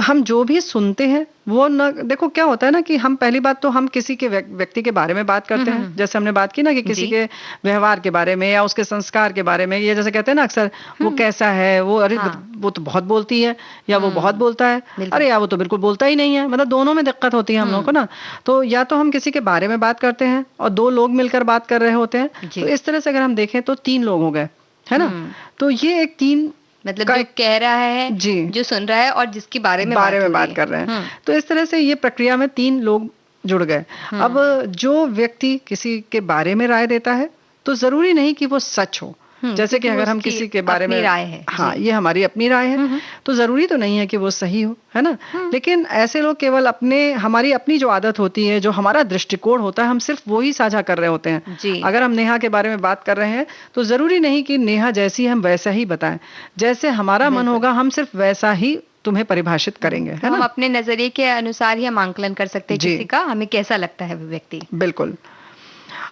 Speaker 3: हम जो भी सुनते हैं वो न, देखो क्या होता है ना कि हम पहली बात तो हम किसी के व्यक्ति के बारे में बात करते हैं, जैसे हमने बात की ना कि किसी के व्यवहार के बारे में या उसके संस्कार के बारे में, ये जैसे कहते हैं ना अक्सर वो कैसा है, वो अरे वो तो बहुत बोलती है, या वो बहुत बोलता है, अरे या वो तो बिल्कुल बोलता ही नहीं है, मतलब दोनों में दिक्कत होती है हम लोगों को ना। तो या तो हम किसी के बारे में बात करते हैं और 2 लोग मिलकर बात कर रहे होते हैं, तो इस तरह से अगर हम देखें तो 3 लोग हो गए, है ना। तो ये एक 3
Speaker 2: मतलब जो कह रहा है, जो सुन रहा है और जिसके बारे में बात
Speaker 3: कर रहे हैं। तो इस तरह से ये प्रक्रिया में 3 लोग जुड़ गए। अब जो व्यक्ति किसी के बारे में राय देता है तो जरूरी नहीं कि वो सच हो। जैसे कि अगर हम किसी के बारे में
Speaker 2: राय है,
Speaker 3: हाँ ये हमारी अपनी राय है, तो जरूरी तो नहीं है कि वो सही हो, है ना। लेकिन ऐसे लोग केवल हमारी अपनी जो आदत होती है, जो हमारा दृष्टिकोण होता है, हम सिर्फ वो ही साझा कर रहे होते हैं। अगर हम नेहा के बारे में बात कर रहे हैं तो जरूरी नहीं कि नेहा जैसी हम वैसा ही बताएं, जैसे हमारा मन होगा हम सिर्फ वैसा ही तुम्हें परिभाषित करेंगे, है ना।
Speaker 2: हम अपने नजरिए के अनुसार ही हम आंकलन कर सकते हैं किसी का, हमें कैसा लगता है वो व्यक्ति।
Speaker 3: बिल्कुल।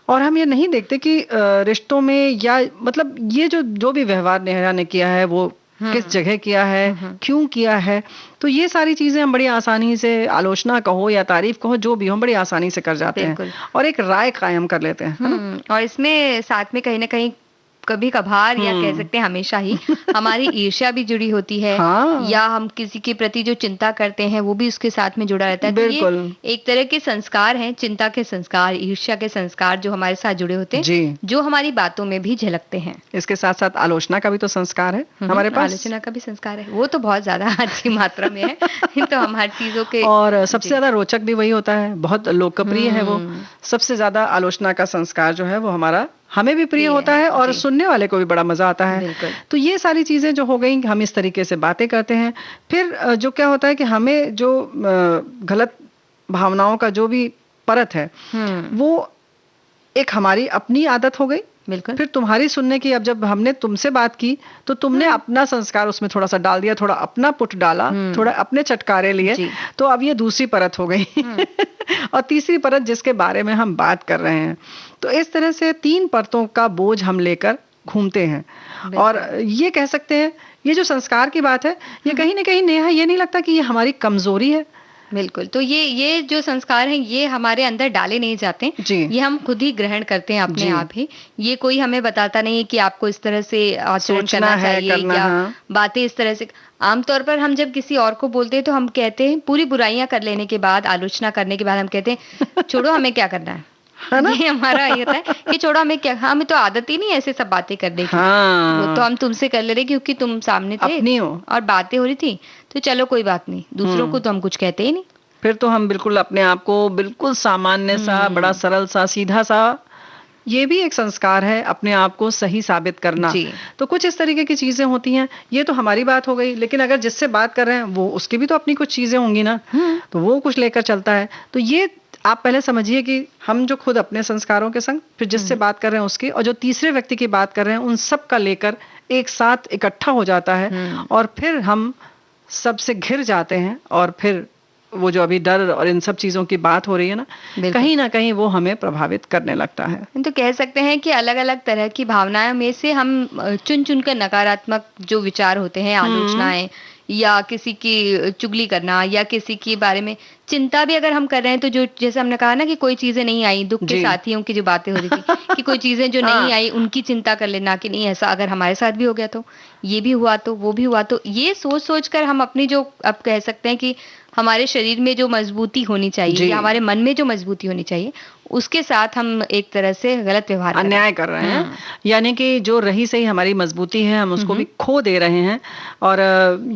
Speaker 3: और हम ये नहीं देखते कि रिश्तों में या मतलब ये जो भी व्यवहार नेहा ने किया है वो किस जगह किया है, क्यों किया है, तो ये सारी चीजें हम बड़ी आसानी से, आलोचना कहो या तारीफ कहो, जो भी हो, हम बड़ी आसानी से कर जाते हैं और एक राय कायम कर लेते हैं, है ना?
Speaker 2: और इसमें साथ में कहीं ना कहीं कभी कभार या कह सकते हैं हमेशा ही हमारी ईर्ष्या भी जुड़ी होती है, या हम किसी के प्रति जो चिंता करते हैं वो भी उसके साथ में जुड़ा रहता है। तो ये एक तरह के संस्कार हैं, चिंता के संस्कार, ईर्ष्या के संस्कार जो हमारे साथ जुड़े होते हैं, जो हमारी बातों में भी झलकते हैं।
Speaker 3: इसके साथ साथ आलोचना का भी तो संस्कार है हमारे पास।
Speaker 2: आलोचना का भी संस्कार है, वो तो बहुत ज्यादा अच्छी मात्रा में है। तो हम हर चीजों के,
Speaker 3: और सबसे ज्यादा रोचक भी वही होता है, बहुत लोकप्रिय है वो। सबसे ज्यादा आलोचना का संस्कार जो है वो हमारा हमें भी प्रिय होता है और सुनने वाले को भी बड़ा मजा आता है। तो ये सारी चीजें जो हो गई, हम इस तरीके से बातें करते हैं। फिर जो क्या होता है कि हमें जो गलत भावनाओं का जो भी परत है वो एक हमारी अपनी आदत हो गई।
Speaker 2: बिल्कुल।
Speaker 3: फिर तुम्हारी सुनने की, अब जब हमने तुमसे बात की तो तुमने अपना संस्कार उसमें थोड़ा सा डाल दिया, थोड़ा अपना पुट डाला, थोड़ा अपने चटकारे लिए, तो अब ये दूसरी परत हो गई। और तीसरी परत जिसके बारे में हम बात कर रहे हैं। तो इस तरह से 3 परतों का बोझ हम लेकर घूमते हैं। और ये कह सकते हैं, ये जो संस्कार की बात है, ये कहीं ना कहीं नेहा ये नहीं लगता कि ये हमारी कमजोरी है?
Speaker 2: बिल्कुल। तो ये जो संस्कार हैं ये हमारे अंदर डाले नहीं जाते, ये हम खुद ही ग्रहण करते हैं अपने आप ही। ये कोई हमें बताता नहीं है कि आपको इस तरह से आचरण करना चाहिए या बातें इस तरह से। आमतौर पर हम जब किसी और को बोलते हैं तो हम कहते हैं, पूरी बुराइयां कर लेने के बाद, आलोचना करने के बाद हम कहते हैं छोड़ो हमें क्या करना है ना? ये हमारा ये होता है कि छोड़ो हमें क्या, हमें तो आदत ही नहीं है ऐसे सब बातें करने की। वो तो हम तुमसे कर ले रहे क्योंकि तुम सामने थे और बातें हो रही थी, तो चलो कोई बात नहीं, दूसरों को तो हम कुछ कहते ही नहीं।
Speaker 3: फिर तो हम बिल्कुल अपने आप को बिल्कुल सामान्य सा, बड़ा सरल सा, सीधा सा, ये भी एक संस्कार है अपने आप को सही साबित करना। तो कुछ इस तरीके की चीजें होती हैं। ये तो हमारी बात हो गई, लेकिन अगर जिससे बात कर रहे हैं वो, उसकी भी तो अपनी कुछ चीजें होंगी ना, तो वो कुछ लेकर चलता है। तो ये आप पहले समझिए कि हम जो खुद अपने संस्कारों के संग, फिर जिससे बात कर रहे हैं उसके, और जो तीसरे व्यक्ति की बात कर रहे हैं उन सब का लेकर एक साथ इकट्ठा हो जाता है। और फिर हम सबसे घिर जाते हैं, और फिर वो जो अभी डर और इन सब चीजों की बात हो रही है ना कहीं वो हमें प्रभावित करने लगता है।
Speaker 2: तो कह सकते हैं कि अलग अलग तरह की भावनाओं में से हम चुन चुन कर नकारात्मक जो विचार होते हैं, आलोचनाएं या किसी की चुगली करना या किसी के बारे में चिंता भी अगर हम कर रहे हैं, तो जो जैसे हमने कहा ना कि कोई चीजें नहीं आई, दुख के साथियों की जो बातें हो रही थी कि कोई चीजें जो नहीं आई उनकी चिंता कर लेना कि नहीं ऐसा अगर हमारे साथ भी हो गया तो ये भी हुआ तो वो भी हुआ, तो ये सोच सोच कर हम अपनी जो, अब कह सकते हैं कि हमारे शरीर में जो मजबूती होनी चाहिए या हमारे मन में जो मजबूती होनी चाहिए, उसके साथ हम एक तरह से गलत व्यवहार,
Speaker 3: अन्याय कर रहे हैं। यानी कि जो रही सही हमारी मजबूती है, हम उसको भी खो दे रहे हैं। और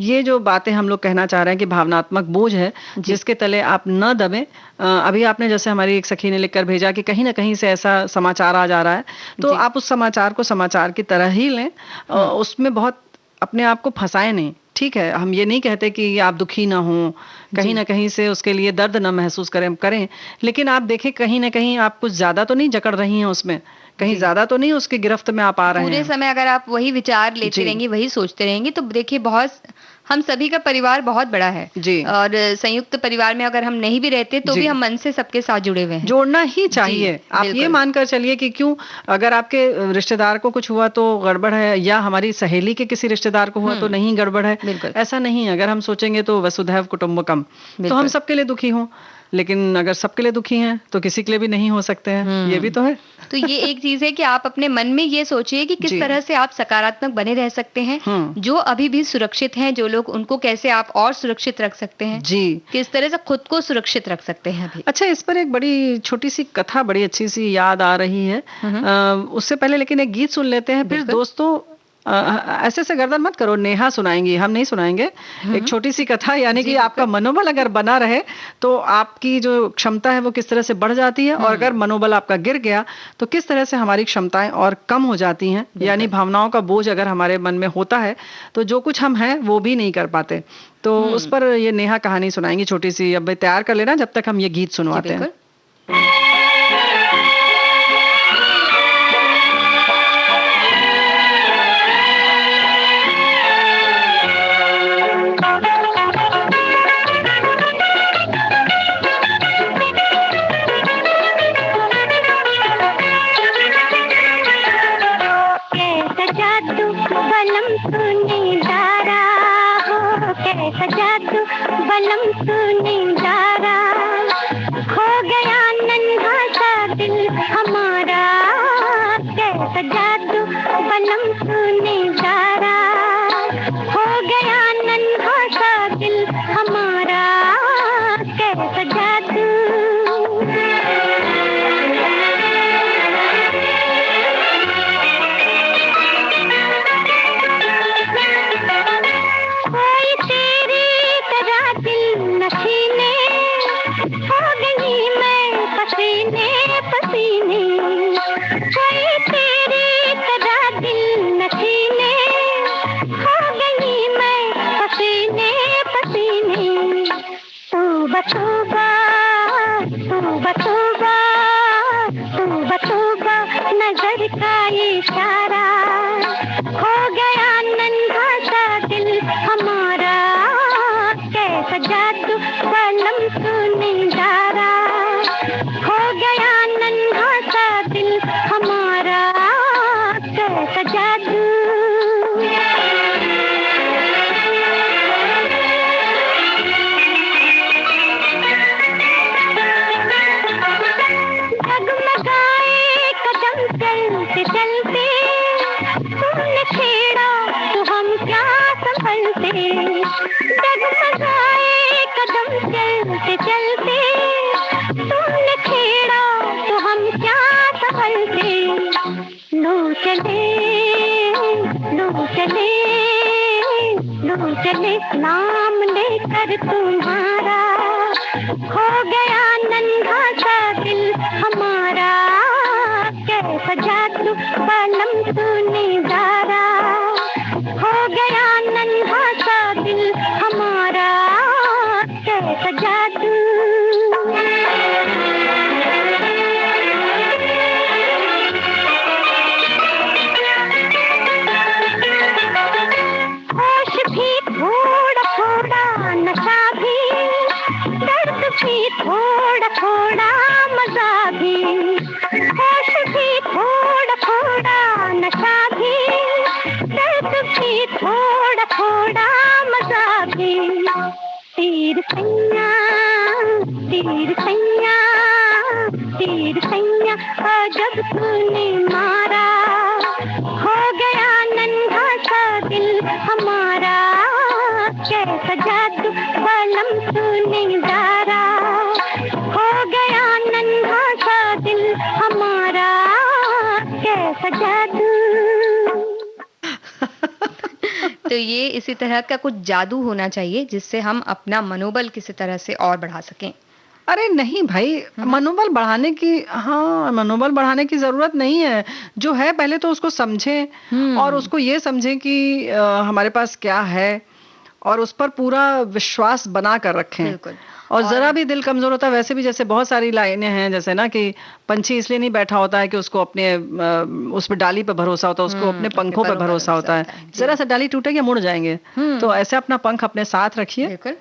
Speaker 3: ये जो बातें हम लोग कहना चाह रहे हैं कि भावनात्मक बोझ है जिसके तले आप न दबें। अभी आपने जैसे हमारी एक सखी ने लिखकर भेजा कि कहीं ना कहीं से ऐसा समाचार आ जा रहा है, तो आप उस समाचार को समाचार की तरह ही लें, उसमें बहुत अपने आप को फंसाएं नहीं। ठीक है, हम ये नहीं कहते कि आप दुखी ना हो, कहीं ना कहीं से उसके लिए दर्द ना महसूस करें, लेकिन आप देखें कहीं ना कहीं आप कुछ ज्यादा तो नहीं जकड़ रही हैं उसमें, कहीं ज्यादा तो नहीं उसकी गिरफ्त में आप आ रहे हैं।
Speaker 2: पूरे समय अगर आप वही विचार लेते रहेंगे, वही सोचते रहेंगे, तो देखिए बहुत, हम सभी का परिवार बहुत बड़ा है और संयुक्त परिवार में अगर हम नहीं भी रहते तो भी हम मन से सबके साथ जुड़े हुए हैं।
Speaker 3: जोड़ना ही चाहिए। आप ये मानकर चलिए कि क्यों, अगर आपके रिश्तेदार को कुछ हुआ तो गड़बड़ है, या हमारी सहेली के किसी रिश्तेदार को हुआ तो नहीं गड़बड़ है, ऐसा नहीं। अगर हम सोचेंगे तो वसुधैव कुटुंबकम, तो हम सबके लिए दुखी हों, लेकिन अगर सबके लिए दुखी हैं तो किसी के लिए भी नहीं हो सकते हैं। ये भी तो है।
Speaker 2: तो ये एक चीज है कि आप अपने मन में ये सोचिए कि किस तरह से आप सकारात्मक बने रह सकते हैं, जो अभी भी सुरक्षित हैं जो लोग, उनको कैसे आप और सुरक्षित रख सकते हैं, किस तरह से खुद को सुरक्षित रख सकते हैं अभी।
Speaker 3: अच्छा, इस पर एक बड़ी छोटी सी कथा बड़ी अच्छी सी याद आ रही है। उससे पहले लेकिन एक गीत सुन लेते हैं। फिर दोस्तों ऐसे से गर्दन मत करो, नेहा सुनाएंगी, हम नहीं सुनाएंगे। एक छोटी सी कथा, यानी कि आपका मनोबल अगर बना रहे तो आपकी जो क्षमता है वो किस तरह से बढ़ जाती है, और अगर मनोबल आपका गिर गया तो किस तरह से हमारी क्षमताएं और कम हो जाती हैं। यानी भावनाओं का बोझ अगर हमारे मन में होता है तो जो कुछ हम हैं वो भी नहीं कर पाते। तो उस पर ये नेहा कहानी सुनाएंगी छोटी सी। अब तैयार कर लेना जब तक हम ये गीत सुनवाते हैं।
Speaker 4: बलम तूने डारा, खो गया नन्हा सा दिल हमारा, कैसा जादू बलम तूने जारा, हो गया नन्हा सा दिल हमारा, कैसा जादू। कोई तेरी तरह दिल नशीने, हो गई मैं पसीने पसीने। कोई तेरी तरह दिल नशीने, हो गई मैं पसीने पसीने। तौबा तौबा तौबा तौबा तौबा तौबा, नजर का इशारा, हो गया नन्हा सा दिल हमारा, कैसा जादू बलम तूने जारा, हो गया नन्हा सा दिल हमारा, कैसा जादू। डगमगाए कदम चलते चलते, तुमने छेड़ा तो हम क्या संभलते। डगमगाए कदम चलते चलते, तुमने छेड़ा तो हम क्या संभलते। लो चले लो चले लो चले, नाम लेकर तुम्हारा, हो गया नन्हा सा दिल हमारा, कैसा जादू बलम तूने जारा, हो गया नन्हा सा दिल हमारा, कैसा जादू। होश भी थोड़ा थोड़ा, नशा भी, दर्द भी थोड़ा थोड़ा, मजा भी। होश भी थोड़ा थोड़ा, नशा भी, दर्द भी थोड़ा थोड़ा, मजा भी। तीर सैया तीर सैया तीर सैया, अजब तूने मारा, हो गया नन्हा सा दिल हमारा, कैसा जादू बलम तूने जारा, हो गया नन्हा सा दिल हमारा, कैसा जादू।
Speaker 2: तो ये इसी तरह का कुछ जादू होना चाहिए जिससे हम अपना मनोबल किसी तरह से और बढ़ा सकें।
Speaker 3: अरे नहीं भाई, मनोबल बढ़ाने की, हाँ मनोबल बढ़ाने की जरूरत नहीं है। जो है पहले तो उसको समझें और उसको ये समझें कि हमारे पास क्या है, और उस पर पूरा विश्वास बना कर रखें।
Speaker 2: बिल्कुल।
Speaker 3: और जरा भी दिल कमजोर होता है, वैसे भी जैसे बहुत सारी लाइनें हैं, जैसे ना कि पंछी इसलिए नहीं बैठा होता है कि उसको अपने उस पर डाली पे भरोसा होता है, उसको अपने पंखों पे भरोसा होता है। जरा सा डाली टूटेगी मुड़ जाएंगे, तो ऐसे अपना पंख अपने साथ रखिए।
Speaker 2: बिल्कुल।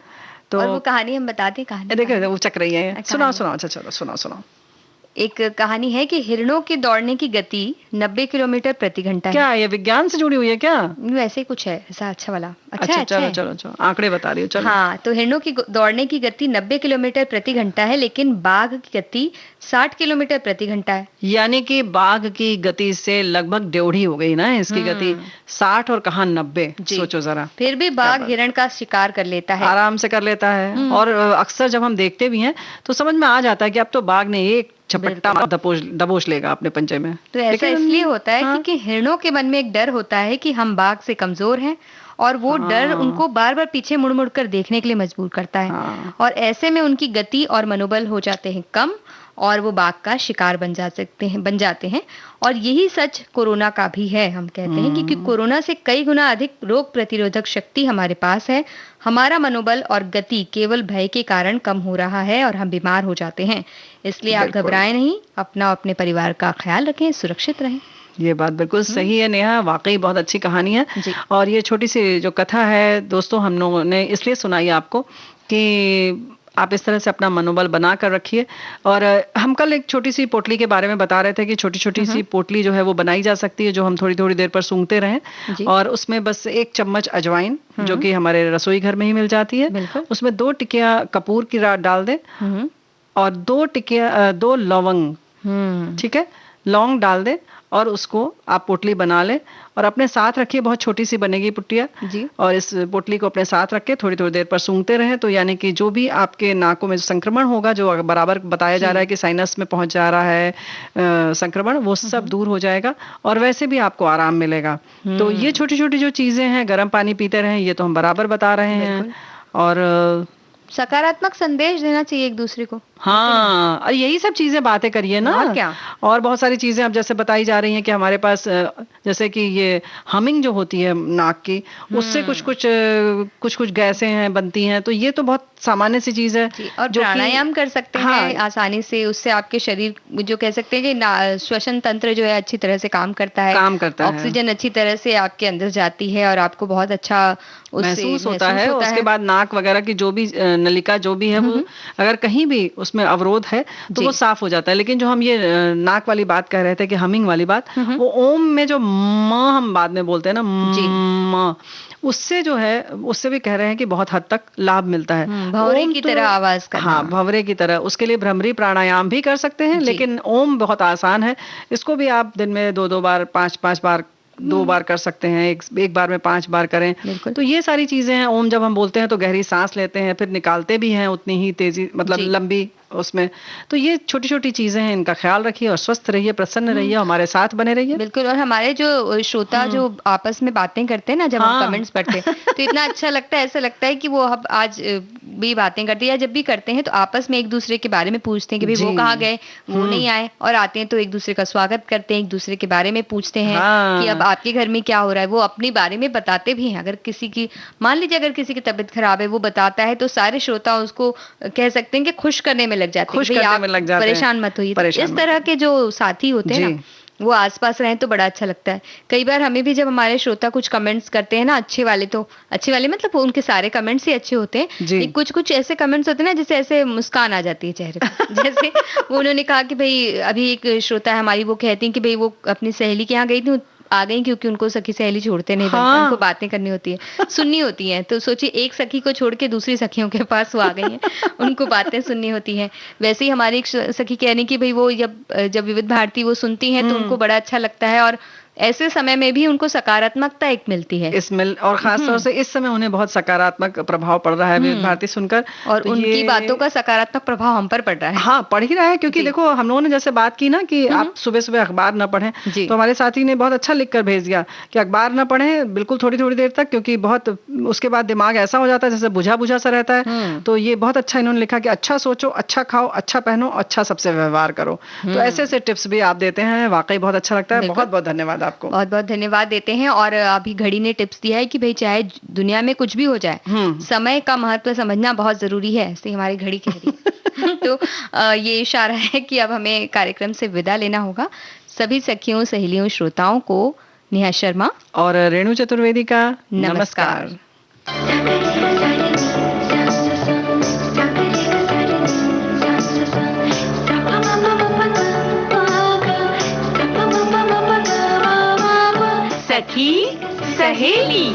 Speaker 3: तो
Speaker 2: और वो कहानी हम बताते हैं, कहानी
Speaker 3: देखिए वो चक रही है,
Speaker 2: कहानी।
Speaker 3: सुनाओ सुनाओ, अच्छा चलो सुनाओ सुनाओ।
Speaker 2: एक कहानी है कि हिरणों के दौड़ने की गति 90 किलोमीटर प्रति घंटा है।
Speaker 3: क्या ये विज्ञान से जुड़ी हुई है क्या?
Speaker 2: वैसे ही कुछ है, ऐसा अच्छा वाला।
Speaker 3: अच्छा चलो
Speaker 2: है।
Speaker 3: चलो चलो, आंकड़े बता रही हो, चलो।
Speaker 2: हाँ, तो हिरणों की दौड़ने की गति 90 किलोमीटर प्रति घंटा है, लेकिन बाघ की गति 60 किलोमीटर प्रति घंटा है।
Speaker 3: यानी कि बाघ की गति से लगभग डेढ़ी हो गई ना इसकी गति, 60 और कहाँ 90, सोचो जरा।
Speaker 2: फिर भी बाघ हिरण का शिकार कर लेता है,
Speaker 3: आराम से कर लेता है। और अक्सर जब हम देखते भी हैं तो समझ में आ जाता है कि अब तो बाघ ने एक झपट्टा दबोच लेगा अपने पंजे में।
Speaker 2: तो ऐसा इसलिए होता है क्योंकि हिरणों के मन में एक डर होता है कि हम बाघ से कमजोर हैं, और वो डर उनको बार बार पीछे मुड़ मुड़ कर देखने के लिए मजबूर करता है। और ऐसे में उनकी गति और मनोबल हो जाते हैं कम, और वो बाघ का शिकार बन जाते हैं। और यही सच कोरोना का भी है। हम कहते हैं क्योंकि कोरोना से कई गुना अधिक रोग प्रतिरोधक शक्ति हमारे पास है। हमारा मनोबल और गति केवल भय के कारण कम हो रहा है और हम बीमार हो जाते हैं। इसलिए आप घबराएं नहीं, अपना अपने परिवार का ख्याल रखें, सुरक्षित रहें।
Speaker 3: ये बात बिल्कुल सही है नेहा, वाकई बहुत अच्छी कहानी है। और ये छोटी सी जो कथा है दोस्तों, हम लोगों ने इसलिए सुनाई आपको कि आप इस तरह से अपना मनोबल बना कर रखिए। और हम कल एक छोटी सी पोटली के बारे में बता रहे थे कि छोटी छोटी सी पोटली जो है वो बनाई जा सकती है, जो हम थोड़ी थोड़ी देर पर सूंघते रहें। और उसमें बस 1 चम्मच अजवाइन, जो कि हमारे रसोई घर में ही मिल जाती है, उसमें 2 टिकिया कपूर की रात डाल दें, और 2 लौंग, ठीक है, लौंग डाल दें, और उसको आप पोटली बना लें और अपने साथ रखिए, बहुत छोटी सी बनेगी पुट्टिया
Speaker 2: जी।
Speaker 3: और इस पोटली को अपने साथ रख के थोड़ी थोड़ी देर पर सूंघते रहें, तो यानी कि जो भी आपके नाकों में संक्रमण होगा, जो बराबर बताया जा रहा है कि साइनस में पहुंच जा रहा है संक्रमण, वो सब दूर हो जाएगा और वैसे भी आपको आराम मिलेगा। तो ये छोटी छोटी जो चीजें हैं, गर्म पानी पीते रहें, ये तो हम बराबर बता रहे हैं। और
Speaker 2: सकारात्मक संदेश देना चाहिए एक दूसरे को।
Speaker 3: हाँ, और यही सब चीजें बातें करिए ना।
Speaker 2: और क्या,
Speaker 3: और बहुत सारी चीजें अब जैसे बताई जा रही हैं कि हमारे पास जैसे कि ये हमिंग जो होती है नाक की, उससे कुछ कुछ गैसें हैं बनती हैं, तो ये तो बहुत सामान्य सी चीज है।
Speaker 2: और
Speaker 3: जो
Speaker 2: प्राणायाम कर सकते हैं आसानी से, उससे आपके शरीर जो कह सकते हैं कि श्वसन तंत्र जो है अच्छी तरह से काम करता है, ऑक्सीजन अच्छी तरह से आपके अंदर जाती है और आपको बहुत अच्छा
Speaker 3: महसूस होता है। उसके बाद नाक वगैरह की जो भी नलिका जो भी है, वो अगर कहीं भी उसमें अवरोध है तो वो साफ हो जाता है। लेकिन जो हम ये नाक वाली बात कह रहे थे कि हमिंग वाली बात, वो ओम में जो म हम बाद में बोलते हैं ना, म, उससे जो है, उससे भी कह रहे हैं कि बहुत हद तक लाभ मिलता है।
Speaker 2: भंवरे की तरह आवाज करना।
Speaker 3: हाँ, भंवरे की तरह। उसके लिए भ्रमरी प्राणायाम भी कर सकते हैं, लेकिन ओम बहुत आसान है। इसको भी आप दिन में 2-2 बार, 5-5 बार, 2 बार कर सकते हैं, एक बार में 5 बार करें। तो ये सारी चीजें हैं। ओम जब हम बोलते हैं तो गहरी सांस लेते हैं, फिर निकालते भी हैं उतनी ही तेजी, मतलब लंबी उसमें। तो ये छोटी छोटी चीजें हैं, इनका ख्याल रखिए और स्वस्थ रहिए, प्रसन्न रहिए, हमारे साथ बने रहिए।
Speaker 2: बिल्कुल। और हमारे जो श्रोता जो आपस में बातें करते हैं ना, जब हम कमेंट्स पढ़ते हैं तो इतना अच्छा लगता है, ऐसा लगता है कि वो अब आज भी बातें करते हैं, या जब भी करते हैं तो आपस में एक दूसरे के बारे में पूछते हैं कि भाई वो कहाँ गए, वो नहीं आए, और आते हैं तो एक दूसरे का स्वागत करते हैं, एक दूसरे के बारे में पूछते हैं कि अब आपके घर में क्या हो रहा है। वो अपने बारे में बताते भी हैं। अगर किसी की, मान लीजिए अगर किसी की तबीयत खराब है, वो बताता है तो सारे श्रोता उसको कह सकते हैं कि खुश करने में लग जाते हैं, आप परेशान मत होइए। इस तरह के जो साथी होते हैं ना, वो आसपास रहें तो बड़ा अच्छा लगता है। कई बार हमें भी जब हमारे श्रोता कुछ कमेंट्स करते हैं ना, अच्छे वाले, तो अच्छे वाले मतलब उनके सारे कमेंट्स ही अच्छे होते हैं, कुछ कुछ ऐसे कमेंट्स होते हैं ना जिससे ऐसे मुस्कान आ जाती है चेहरे पर। जैसे वो उन्होंने कहा कि भाई, अभी एक श्रोता है हमारी, वो कहती है कि भाई वो अपनी सहेली के यहाँ गई थी, आ गई क्योंकि उनको सखी सहेली छोड़ते नहीं, उनको बातें करनी होती है, सुननी होती है। तो सोचिए, एक सखी को छोड़ के दूसरी सखियों के पास वो आ गई हैं, उनको बातें सुननी होती हैं। वैसे ही हमारी एक सखी कह रही कि भाई वो जब विविध भारती वो सुनती हैं तो उनको बड़ा अच्छा लगता है, और ऐसे समय में भी उनको सकारात्मकता एक मिलती है इसमें, और खासतौर से इस समय उन्हें बहुत सकारात्मक प्रभाव पड़ रहा है विविध भारती सुनकर, और तो उनकी बातों का सकारात्मक प्रभाव हम पर पड़ रहा है। हाँ, पड़ ही रहा है, क्योंकि देखो हम लोगों ने जैसे बात की ना कि आप सुबह सुबह अखबार न पढ़ें, तो हमारे साथी ने बहुत अच्छा लिख कर भेज दिया कि अखबार न पढ़ें बिल्कुल थोड़ी थोड़ी देर तक, क्योंकि बहुत उसके बाद दिमाग ऐसा हो जाता है जैसे बुझा बुझा सा रहता है। तो ये बहुत अच्छा इन्होंने लिखा कि अच्छा सोचो, अच्छा खाओ, अच्छा पहनो, अच्छा सबसे व्यवहार करो। तो ऐसे ऐसे टिप्स भी आप देते हैं, वाकई बहुत अच्छा लगता है। बहुत बहुत धन्यवाद आपको। बहुत बहुत धन्यवाद देते हैं। और अभी घड़ी ने टिप्स दिया है कि भाई चाहे दुनिया में कुछ भी हो जाए, समय का महत्व समझना बहुत जरूरी है, ऐसे हमारी घड़ी कह रही है। तो ये इशारा है कि अब हमें कार्यक्रम से विदा लेना होगा। सभी सखियों, सहेलियों, श्रोताओं को नेहा शर्मा और रेणु चतुर्वेदी का नमस्कार।
Speaker 1: सखी सहेली।